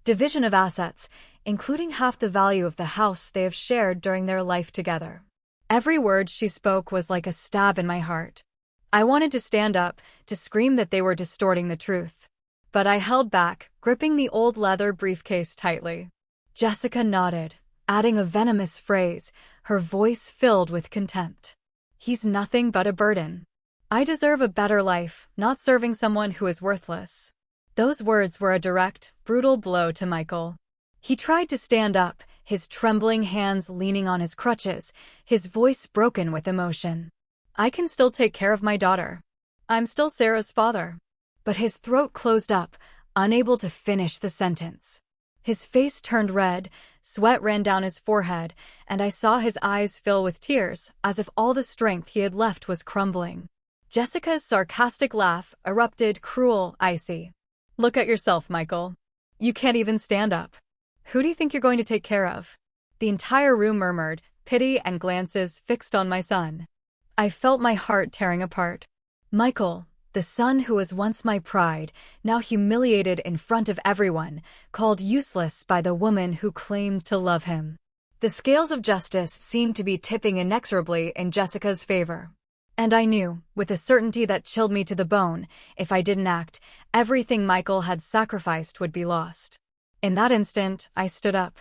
A: division of assets, including half the value of the house they have shared during their life together." Every word she spoke was like a stab in my heart. I wanted to stand up, to scream that they were distorting the truth. But I held back, gripping the old leather briefcase tightly. Jessica nodded, adding a venomous phrase, her voice filled with contempt. "He's nothing but a burden. I deserve a better life, not serving someone who is worthless." Those words were a direct, brutal blow to Michael. He tried to stand up, his trembling hands leaning on his crutches, his voice broken with emotion. "I can still take care of my daughter. I'm still Sarah's father." But his throat closed up, unable to finish the sentence. His face turned red, sweat ran down his forehead, and I saw his eyes fill with tears, as if all the strength he had left was crumbling. Jessica's sarcastic laugh erupted, cruel, icy. Look at yourself, Michael. You can't even stand up. Who do you think you're going to take care of? The entire room murmured, pity and glances fixed on my son. I felt my heart tearing apart. Michael, the son who was once my pride, now humiliated in front of everyone, called useless by the woman who claimed to love him. The scales of justice seemed to be tipping inexorably in Jessica's favor. And I knew, with a certainty that chilled me to the bone, if I didn't act, everything Michael had sacrificed would be lost. In that instant, I stood up.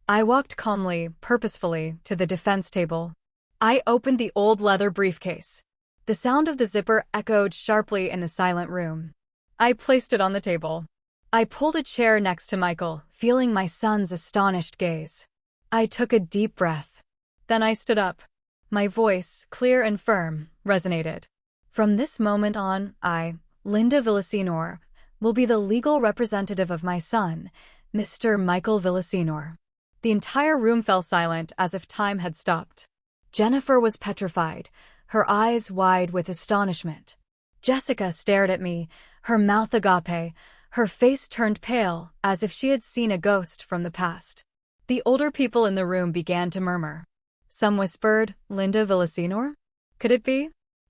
A: I walked calmly, purposefully, to the defense table. I opened the old leather briefcase. The sound of the zipper echoed sharply in the silent room. I placed it on the table. I pulled a chair next to Michael, feeling my son's astonished gaze. I took a deep breath. Then I stood up. My voice, clear and firm, resonated. From this moment on, I, Linda Villaseñor, will be the legal representative of my son, Mr. Michael Villaseñor. The entire room fell silent as if time had stopped. Jennifer was petrified, her eyes wide with astonishment. Jessica stared at me, her mouth agape, her face turned pale as if she had seen a ghost from the past. The older people in the room began to murmur. Some whispered, Linda Villaseñor? Could it be?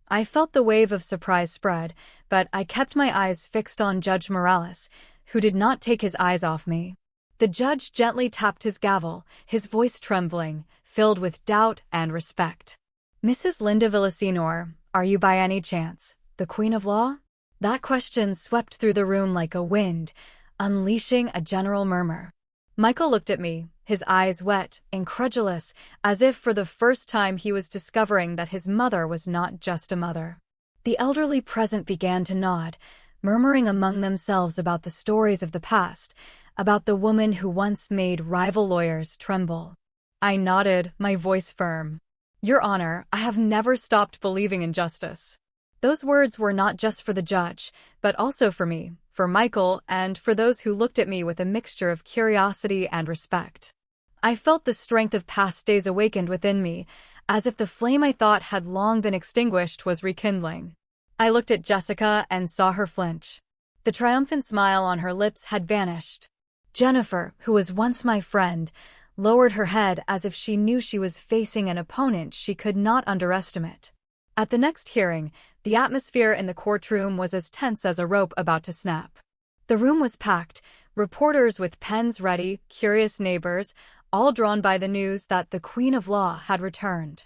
A: I felt the wave of surprise spread, but I kept my eyes fixed on Judge Morales, who did not take his eyes off me. The judge gently tapped his gavel, his voice trembling, filled with doubt and respect. Mrs. Linda Villaseñor, are you by any chance the Queen of Law? That question swept through the room like a wind, unleashing a general murmur. Michael looked at me, his eyes wet, incredulous, as if for the first time he was discovering that his mother was not just a mother. The elderly present began to nod, murmuring among themselves about the stories of the past, about the woman who once made rival lawyers tremble. I nodded, my voice firm. Your Honor, I have never stopped believing in justice. Those words were not just for the judge, but also for me, for Michael, and for those who looked at me with a mixture of curiosity and respect. I felt the strength of past days awakened within me, as if the flame I thought had long been extinguished was rekindling. I looked at Jessica and saw her flinch. The triumphant smile on her lips had vanished. Jennifer, who was once my friend, lowered her head as if she knew she was facing an opponent she could not underestimate. At the next hearing, the atmosphere in the courtroom was as tense as a rope about to snap. The room was packed, reporters with pens ready, curious neighbors, all drawn by the news that the Queen of Law had returned.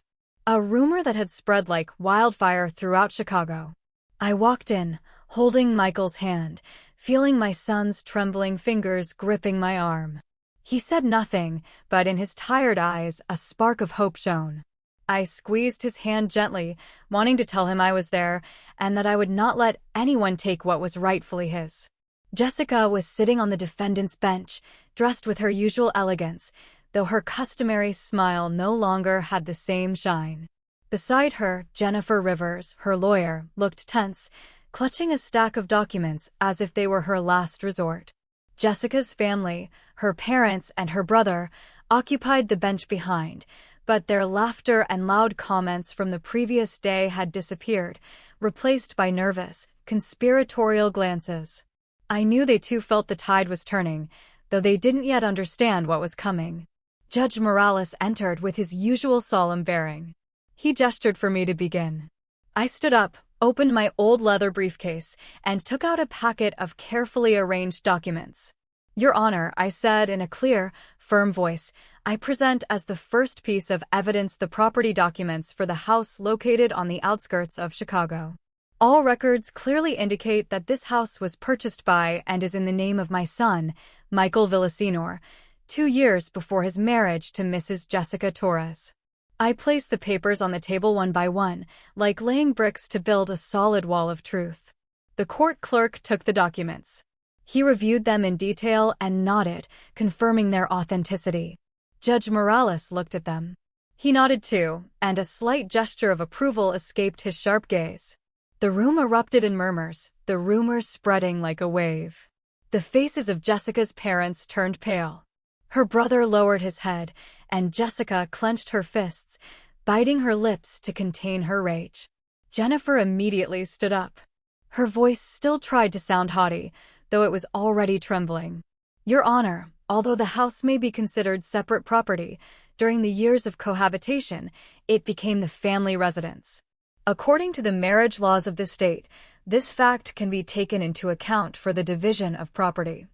A: A rumor that had spread like wildfire throughout Chicago. I walked in, holding Michael's hand, feeling my son's trembling fingers gripping my arm. He said nothing, but in his tired eyes a spark of hope shone. I squeezed his hand gently, wanting to tell him I was there, and that I would not let anyone take what was rightfully his. Jessica was sitting on the defendant's bench, dressed with her usual elegance, though her customary smile no longer had the same shine. Beside her, Jennifer Rivers, her lawyer, looked tense, clutching a stack of documents as if they were her last resort. Jessica's family, her parents and her brother, occupied the bench behind, but their laughter and loud comments from the previous day had disappeared, replaced by nervous, conspiratorial glances. I knew they too felt the tide was turning, though they didn't yet understand what was coming. Judge Morales entered with his usual solemn bearing. He gestured for me to begin. I stood up, opened my old leather briefcase, and took out a packet of carefully arranged documents. Your Honor, I said in a clear, firm voice, I present as the first piece of evidence the property documents for the house located on the outskirts of Chicago. All records clearly indicate that this house was purchased by and is in the name of my son, Michael Villaseñor, 2 years before his marriage to Mrs. Jessica Torres. I placed the papers on the table one by one, like laying bricks to build a solid wall of truth. The court clerk took the documents. He reviewed them in detail and nodded, confirming their authenticity. Judge Morales looked at them. He nodded too, and a slight gesture of approval escaped his sharp gaze. The room erupted in murmurs, the rumors spreading like a wave. The faces of Jessica's parents turned pale. Her brother lowered his head, and Jessica clenched her fists, biting her lips to contain her rage. Jennifer immediately stood up. Her voice still tried to sound haughty, though it was already trembling. Your Honor, although the house may be considered separate property, during the years of cohabitation, it became the family residence. According to the marriage laws of the state, this fact can be taken into account for the division of property.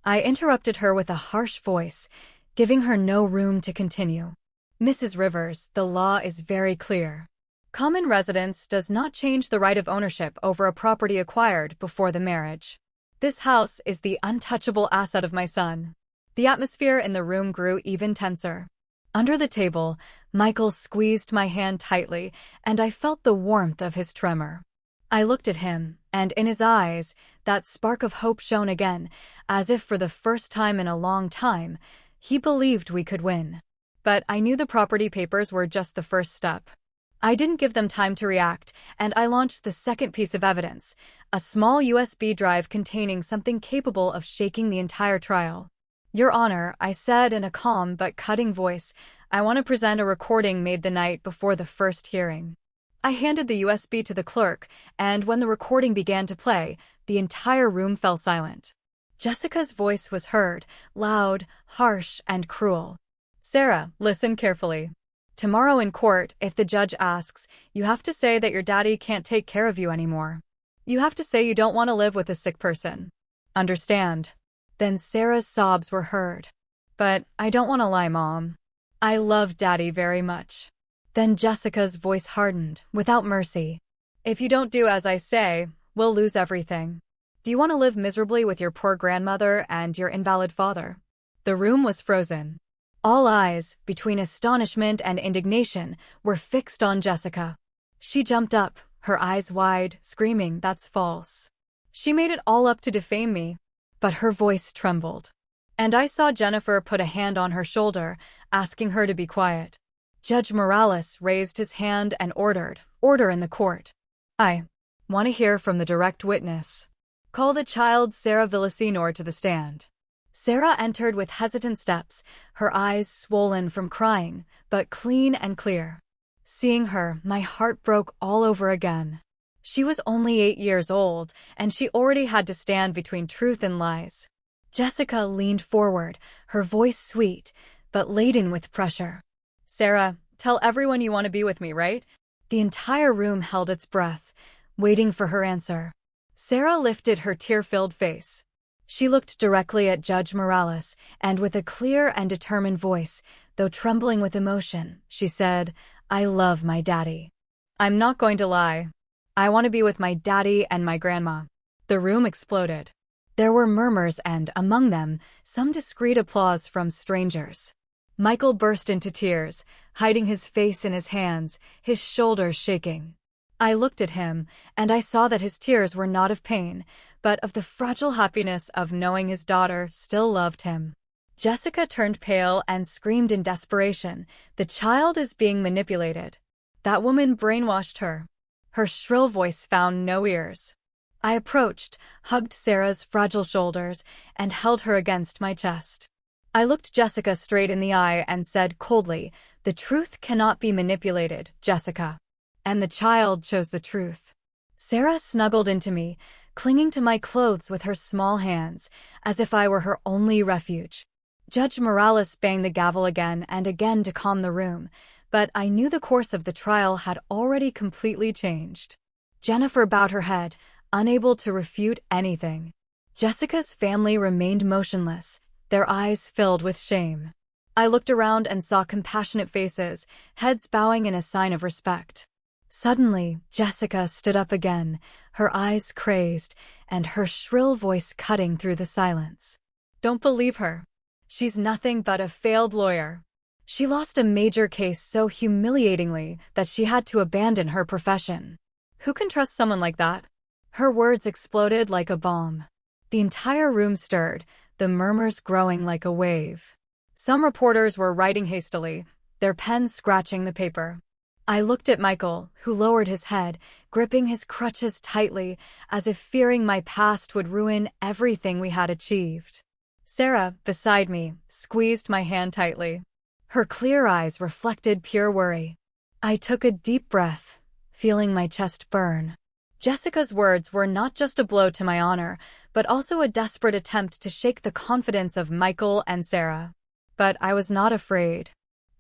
A: I interrupted her with a harsh voice, giving her no room to continue. Mrs. Rivers, the law is very clear. Common residence does not change the right of ownership over a property acquired before the marriage. This house is the untouchable asset of my son. The atmosphere in the room grew even tenser. Under the table, Michael squeezed my hand tightly, and I felt the warmth of his tremor. I looked at him, and in his eyes, that spark of hope shone again, as if for the first time in a long time, he believed we could win. But I knew the property papers were just the first step. I didn't give them time to react, and I launched the second piece of evidence, a small USB drive containing something capable of shaking the entire trial. Your Honor, I said in a calm but cutting voice, I want to present a recording made the night before the first hearing. I handed the USB to the clerk, and when the recording began to play, the entire room fell silent. Jessica's voice was heard, loud, harsh, and cruel. Sarah, listen carefully. Tomorrow in court, if the judge asks, you have to say that your daddy can't take care of you anymore. You have to say you don't want to live with a sick person. Understand? Then Sarah's sobs were heard. But I don't want to lie, Mom. I love Daddy very much. Then Jessica's voice hardened, without mercy. If you don't do as I say, we'll lose everything. Do you want to live miserably with your poor grandmother and your invalid father? The room was frozen. All eyes, between astonishment and indignation, were fixed on Jessica. She jumped up, her eyes wide, screaming, "That's false. She made it all up to defame me." But her voice trembled. And I saw Jennifer put a hand on her shoulder, asking her to be quiet. Judge Morales raised his hand and ordered, "Order in the court. I want to hear from the direct witness. Call the child Sarah Villasenor to the stand." Sarah entered with hesitant steps, her eyes swollen from crying, but clean and clear. Seeing her, my heart broke all over again. She was only 8 years old, and she already had to stand between truth and lies. Jessica leaned forward, her voice sweet, but laden with pressure. "Sarah, tell everyone you want to be with me, right?" The entire room held its breath, waiting for her answer. Sarah lifted her tear-filled face. She looked directly at Judge Morales, and with a clear and determined voice, though trembling with emotion, she said, "I love my daddy. I'm not going to lie. I want to be with my daddy and my grandma." The room exploded. There were murmurs and, among them, some discreet applause from strangers. Michael burst into tears, hiding his face in his hands, his shoulders shaking. I looked at him, and I saw that his tears were not of pain, but of the fragile happiness of knowing his daughter still loved him. Jessica turned pale and screamed in desperation, "The child is being manipulated. That woman brainwashed her." Her shrill voice found no ears. I approached, hugged Sarah's fragile shoulders, and held her against my chest. I looked Jessica straight in the eye and said coldly, "The truth cannot be manipulated, Jessica." And the child chose the truth. Sarah snuggled into me, clinging to my clothes with her small hands, as if I were her only refuge. Judge Morales banged the gavel again and again to calm the room, but I knew the course of the trial had already completely changed. Jennifer bowed her head, unable to refute anything. Jessica's family remained motionless, their eyes filled with shame. I looked around and saw compassionate faces, heads bowing in a sign of respect. Suddenly, Jessica stood up again, her eyes crazed, and her shrill voice cutting through the silence. "Don't believe her. She's nothing but a failed lawyer. She lost a major case so humiliatingly that she had to abandon her profession. Who can trust someone like that?" Her words exploded like a bomb. The entire room stirred, the murmurs growing like a wave. Some reporters were writing hastily, their pens scratching the paper. I looked at Michael, who lowered his head, gripping his crutches tightly, as if fearing my past would ruin everything we had achieved. Sarah, beside me, squeezed my hand tightly. Her clear eyes reflected pure worry. I took a deep breath, feeling my chest burn. Jessica's words were not just a blow to my honor, but also a desperate attempt to shake the confidence of Michael and Sarah. But I was not afraid.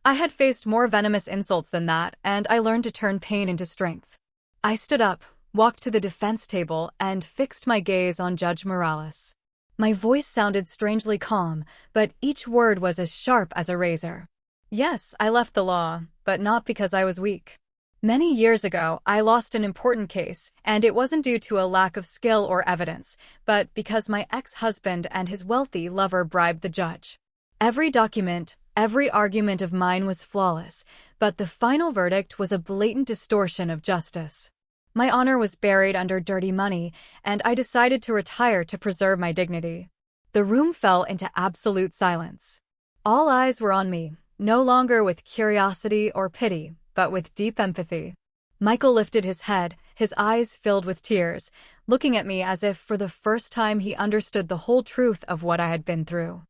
A: I had faced more venomous insults than that, and I learned to turn pain into strength. I stood up, walked to the defense table, and fixed my gaze on Judge Morales. My voice sounded strangely calm, but each word was as sharp as a razor. Yes, I left the law, but not because I was weak. Many years ago, I lost an important case, and it wasn't due to a lack of skill or evidence, but because my ex-husband and his wealthy lover bribed the judge. Every document, every argument of mine was flawless, but the final verdict was a blatant distortion of justice. My honor was buried under dirty money, and I decided to retire to preserve my dignity. The room fell into absolute silence. All eyes were on me, no longer with curiosity or pity, but with deep empathy. Michael lifted his head, his eyes filled with tears, looking at me as if for the first time he understood the whole truth of what I had been through.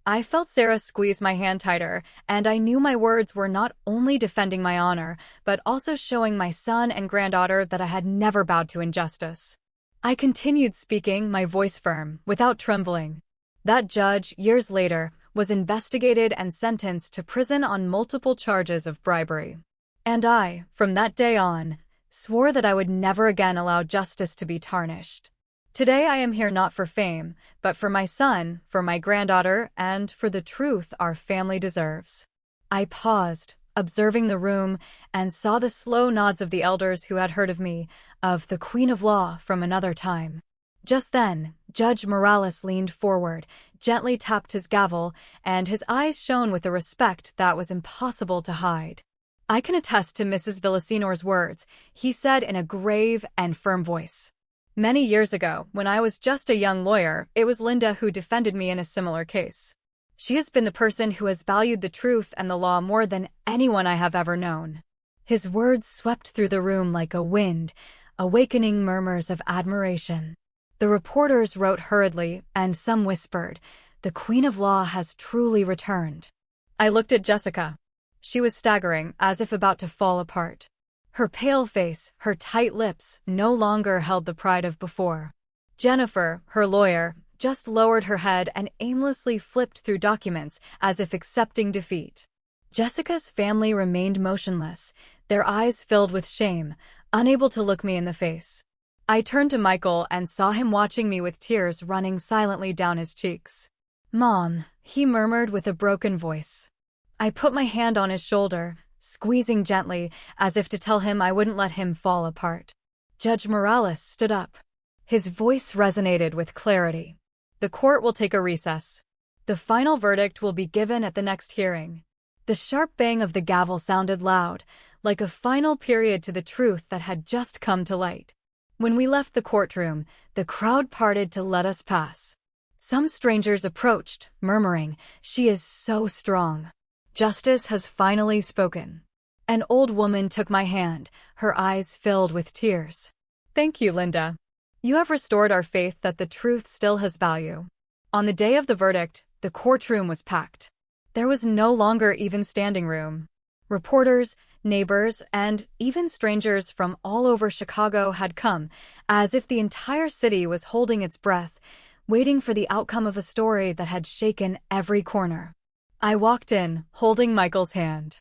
A: I felt Sarah squeeze my hand tighter, and I knew my words were not only defending my honor, but also showing my son and granddaughter that I had never bowed to injustice. I continued speaking, my voice firm, without trembling. That judge, years later, was investigated and sentenced to prison on multiple charges of bribery. And I, from that day on, swore that I would never again allow justice to be tarnished. Today I am here not for fame, but for my son, for my granddaughter, and for the truth our family deserves. I paused, observing the room, and saw the slow nods of the elders who had heard of me, of the Queen of Law from another time. Just then, Judge Morales leaned forward, gently tapped his gavel, and his eyes shone with a respect that was impossible to hide. "I can attest to Mrs. Villasenor's words," he said in a grave and firm voice. "Many years ago, when I was just a young lawyer, it was Linda who defended me in a similar case. She has been the person who has valued the truth and the law more than anyone I have ever known." His words swept through the room like a wind, awakening murmurs of admiration. The reporters wrote hurriedly, and some whispered, "The Queen of Law has truly returned." I looked at Jessica. She was staggering, as if about to fall apart. Her pale face, her tight lips, no longer held the pride of before. Jennifer, her lawyer, just lowered her head and aimlessly flipped through documents as if accepting defeat. Jessica's family remained motionless, their eyes filled with shame, unable to look me in the face. I turned to Michael and saw him watching me with tears running silently down his cheeks. "Mom," he murmured with a broken voice. I put my hand on his shoulder, squeezing gently, as if to tell him I wouldn't let him fall apart. Judge Morales stood up. His voice resonated with clarity. "The court will take a recess. The final verdict will be given at the next hearing." The sharp bang of the gavel sounded loud, like a final period to the truth that had just come to light. When we left the courtroom, the crowd parted to let us pass. Some strangers approached, murmuring, "She is so strong. Justice has finally spoken." An old woman took my hand, her eyes filled with tears. "Thank you, Linda. You have restored our faith that the truth still has value." On the day of the verdict, the courtroom was packed. There was no longer even standing room. Reporters, neighbors, and even strangers from all over Chicago had come, as if the entire city was holding its breath, waiting for the outcome of a story that had shaken every corner. I walked in, holding Michael's hand.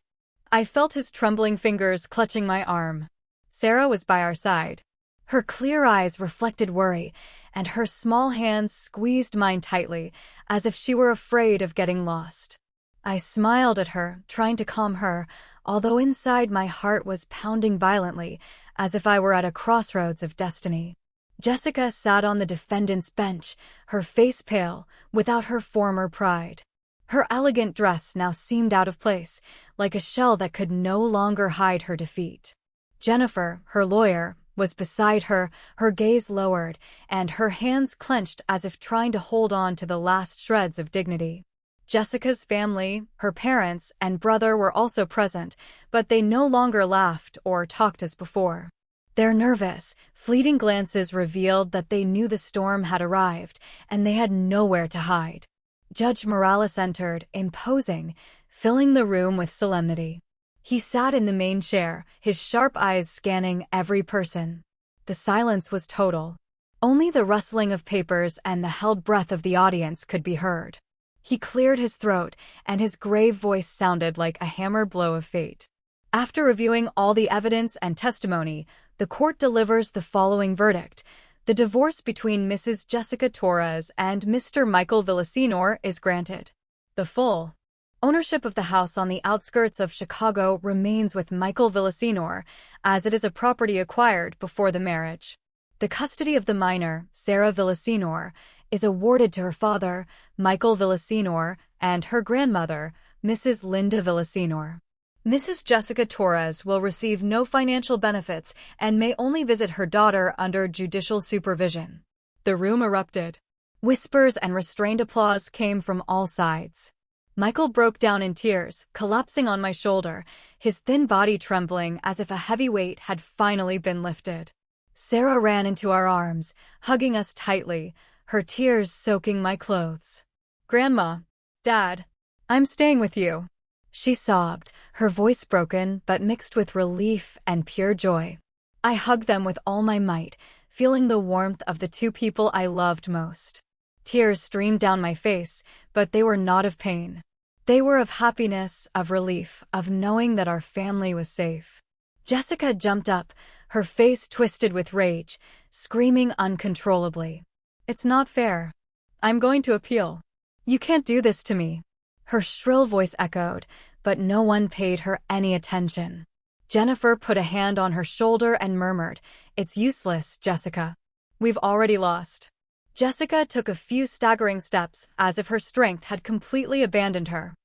A: I felt his trembling fingers clutching my arm. Sarah was by our side. Her clear eyes reflected worry, and her small hands squeezed mine tightly, as if she were afraid of getting lost. I smiled at her, trying to calm her, although inside my heart was pounding violently, as if I were at a crossroads of destiny. Jessica sat on the defendant's bench, her face pale, without her former pride. Her elegant dress now seemed out of place, like a shell that could no longer hide her defeat. Jennifer, her lawyer, was beside her, her gaze lowered, and her hands clenched as if trying to hold on to the last shreds of dignity. Jessica's family, her parents, and brother were also present, but they no longer laughed or talked as before. Their nervous, fleeting glances revealed that they knew the storm had arrived, and they had nowhere to hide. Judge Morales entered, imposing, filling the room with solemnity. He sat in the main chair, his sharp eyes scanning every person. The silence was total. Only the rustling of papers and the held breath of the audience could be heard. He cleared his throat, and his grave voice sounded like a hammer blow of fate. After reviewing all the evidence and testimony, the court delivers the following verdict. The divorce between Mrs. Jessica Torres and Mr. Michael Villasenor is granted. The full ownership of the house on the outskirts of Chicago remains with Michael Villasenor, as it is a property acquired before the marriage. The custody of the minor, Sarah Villasenor, is awarded to her father, Michael Villasenor, and her grandmother, Mrs. Linda Villasenor. Mrs. Jessica Torres will receive no financial benefits and may only visit her daughter under judicial supervision. The room erupted. Whispers and restrained applause came from all sides. Michael broke down in tears, collapsing on my shoulder, his thin body trembling as if a heavy weight had finally been lifted. Sarah ran into our arms, hugging us tightly, her tears soaking my clothes. "Grandma, Dad, I'm staying with you," she sobbed, her voice broken but mixed with relief and pure joy. I hugged them with all my might, feeling the warmth of the two people I loved most. Tears streamed down my face, but they were not of pain. They were of happiness, of relief, of knowing that our family was safe. Jessica jumped up, her face twisted with rage, screaming uncontrollably. "It's not fair. I'm going to appeal. You can't do this to me." Her shrill voice echoed, but no one paid her any attention. Jennifer put a hand on her shoulder and murmured, "It's useless, Jessica. We've already lost." Jessica took a few staggering steps, as if her strength had completely abandoned her.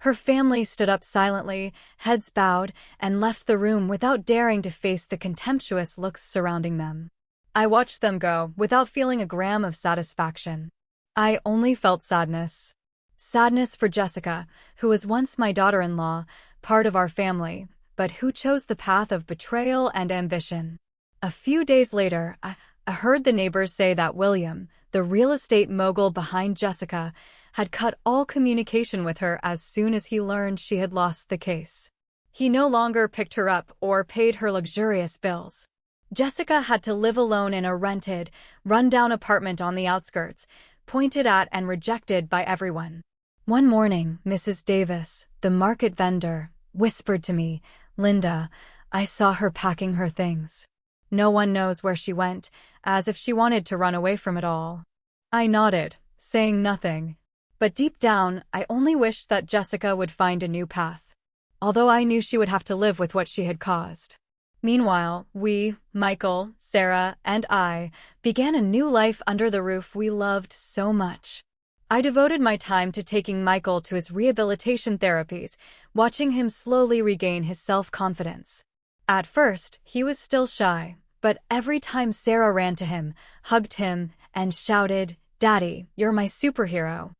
A: Her family stood up silently, heads bowed, and left the room without daring to face the contemptuous looks surrounding them. I watched them go, without feeling a gram of satisfaction. I only felt sadness. Sadness for Jessica, who was once my daughter-in-law, part of our family, but who chose the path of betrayal and ambition. A few days later, I heard the neighbors say that William, the real estate mogul behind Jessica, had cut all communication with her as soon as he learned she had lost the case. He no longer picked her up or paid her luxurious bills. Jessica had to live alone in a rented, run-down apartment on the outskirts, pointed at and rejected by everyone. One morning, Mrs. Davis, the market vendor, whispered to me, "Linda, I saw her packing her things. No one knows where she went," as if she wanted to run away from it all. I nodded, saying nothing. But deep down, I only wished that Jessica would find a new path, although I knew she would have to live with what she had caused. Meanwhile, we, Michael, Sarah, and I, began a new life under the roof we loved so much. I devoted my time to taking Michael to his rehabilitation therapies, watching him slowly regain his self-confidence. At first, he was still shy, but every time Sarah ran to him, hugged him, and shouted, "Daddy, you're my superhero,"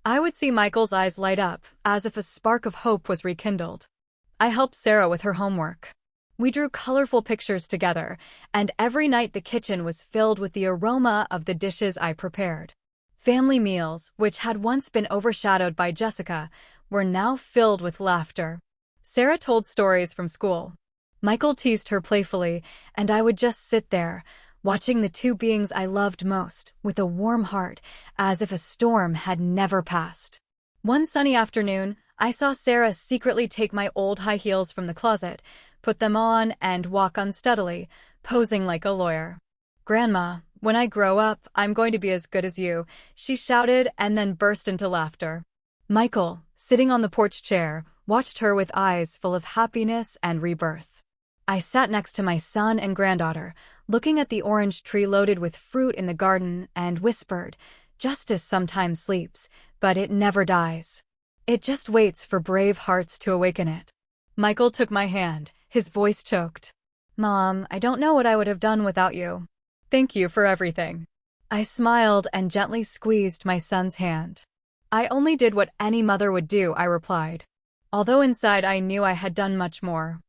A: I would see Michael's eyes light up, as if a spark of hope was rekindled. I helped Sarah with her homework. We drew colorful pictures together, and every night the kitchen was filled with the aroma of the dishes I prepared. Family meals, which had once been overshadowed by Jessica, were now filled with laughter. Sarah told stories from school. Michael teased her playfully, and I would just sit there, watching the two beings I loved most, with a warm heart, as if a storm had never passed. One sunny afternoon, I saw Sarah secretly take my old high heels from the closet, put them on, and walk unsteadily, posing like a lawyer. "Grandma, when I grow up, I'm going to be as good as you," she shouted and then burst into laughter. Michael, sitting on the porch chair, watched her with eyes full of happiness and rebirth. I sat next to my son and granddaughter, looking at the orange tree loaded with fruit in the garden, and whispered, "Justice sometimes sleeps, but it never dies. It just waits for brave hearts to awaken it." Michael took my hand, his voice choked. "Mom, I don't know what I would have done without you. Thank you for everything." I smiled and gently squeezed my son's hand. "I only did what any mother would do," I replied, although inside I knew I had done much more.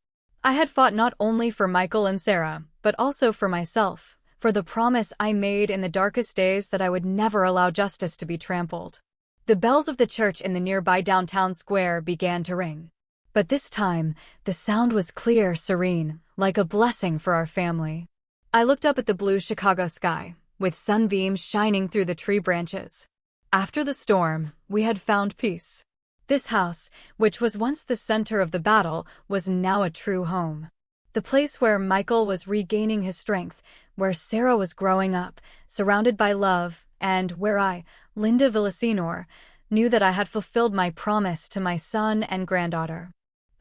A: I had fought not only for Michael and Sarah, but also for myself, for the promise I made in the darkest days that I would never allow justice to be trampled. The bells of the church in the nearby downtown square began to ring. But this time, the sound was clear, serene, like a blessing for our family. I looked up at the blue Chicago sky, with sunbeams shining through the tree branches. After the storm, we had found peace. This house, which was once the center of the battle, was now a true home. The place where Michael was regaining his strength, where Sarah was growing up, surrounded by love, and where I, Linda Villasenor, knew that I had fulfilled my promise to my son and granddaughter.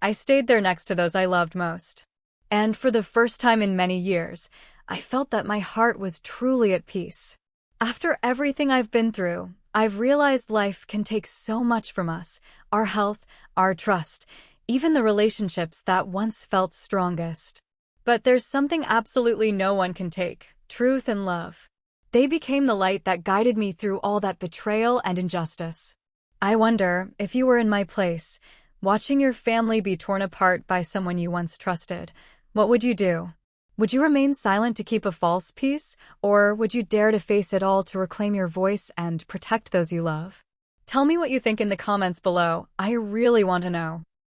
A: I stayed there next to those I loved most. And for the first time in many years, I felt that my heart was truly at peace. After everything I've been through, I've realized life can take so much from us, our health, our trust, even the relationships that once felt strongest. But there's something absolutely no one can take: truth and love. They became the light that guided me through all that betrayal and injustice. I wonder, if you were in my place, watching your family be torn apart by someone you once trusted, what would you do? Would you remain silent to keep a false peace, or would you dare to face it all to reclaim your voice and protect those you love? Tell me what you think in the comments below. I really want to know.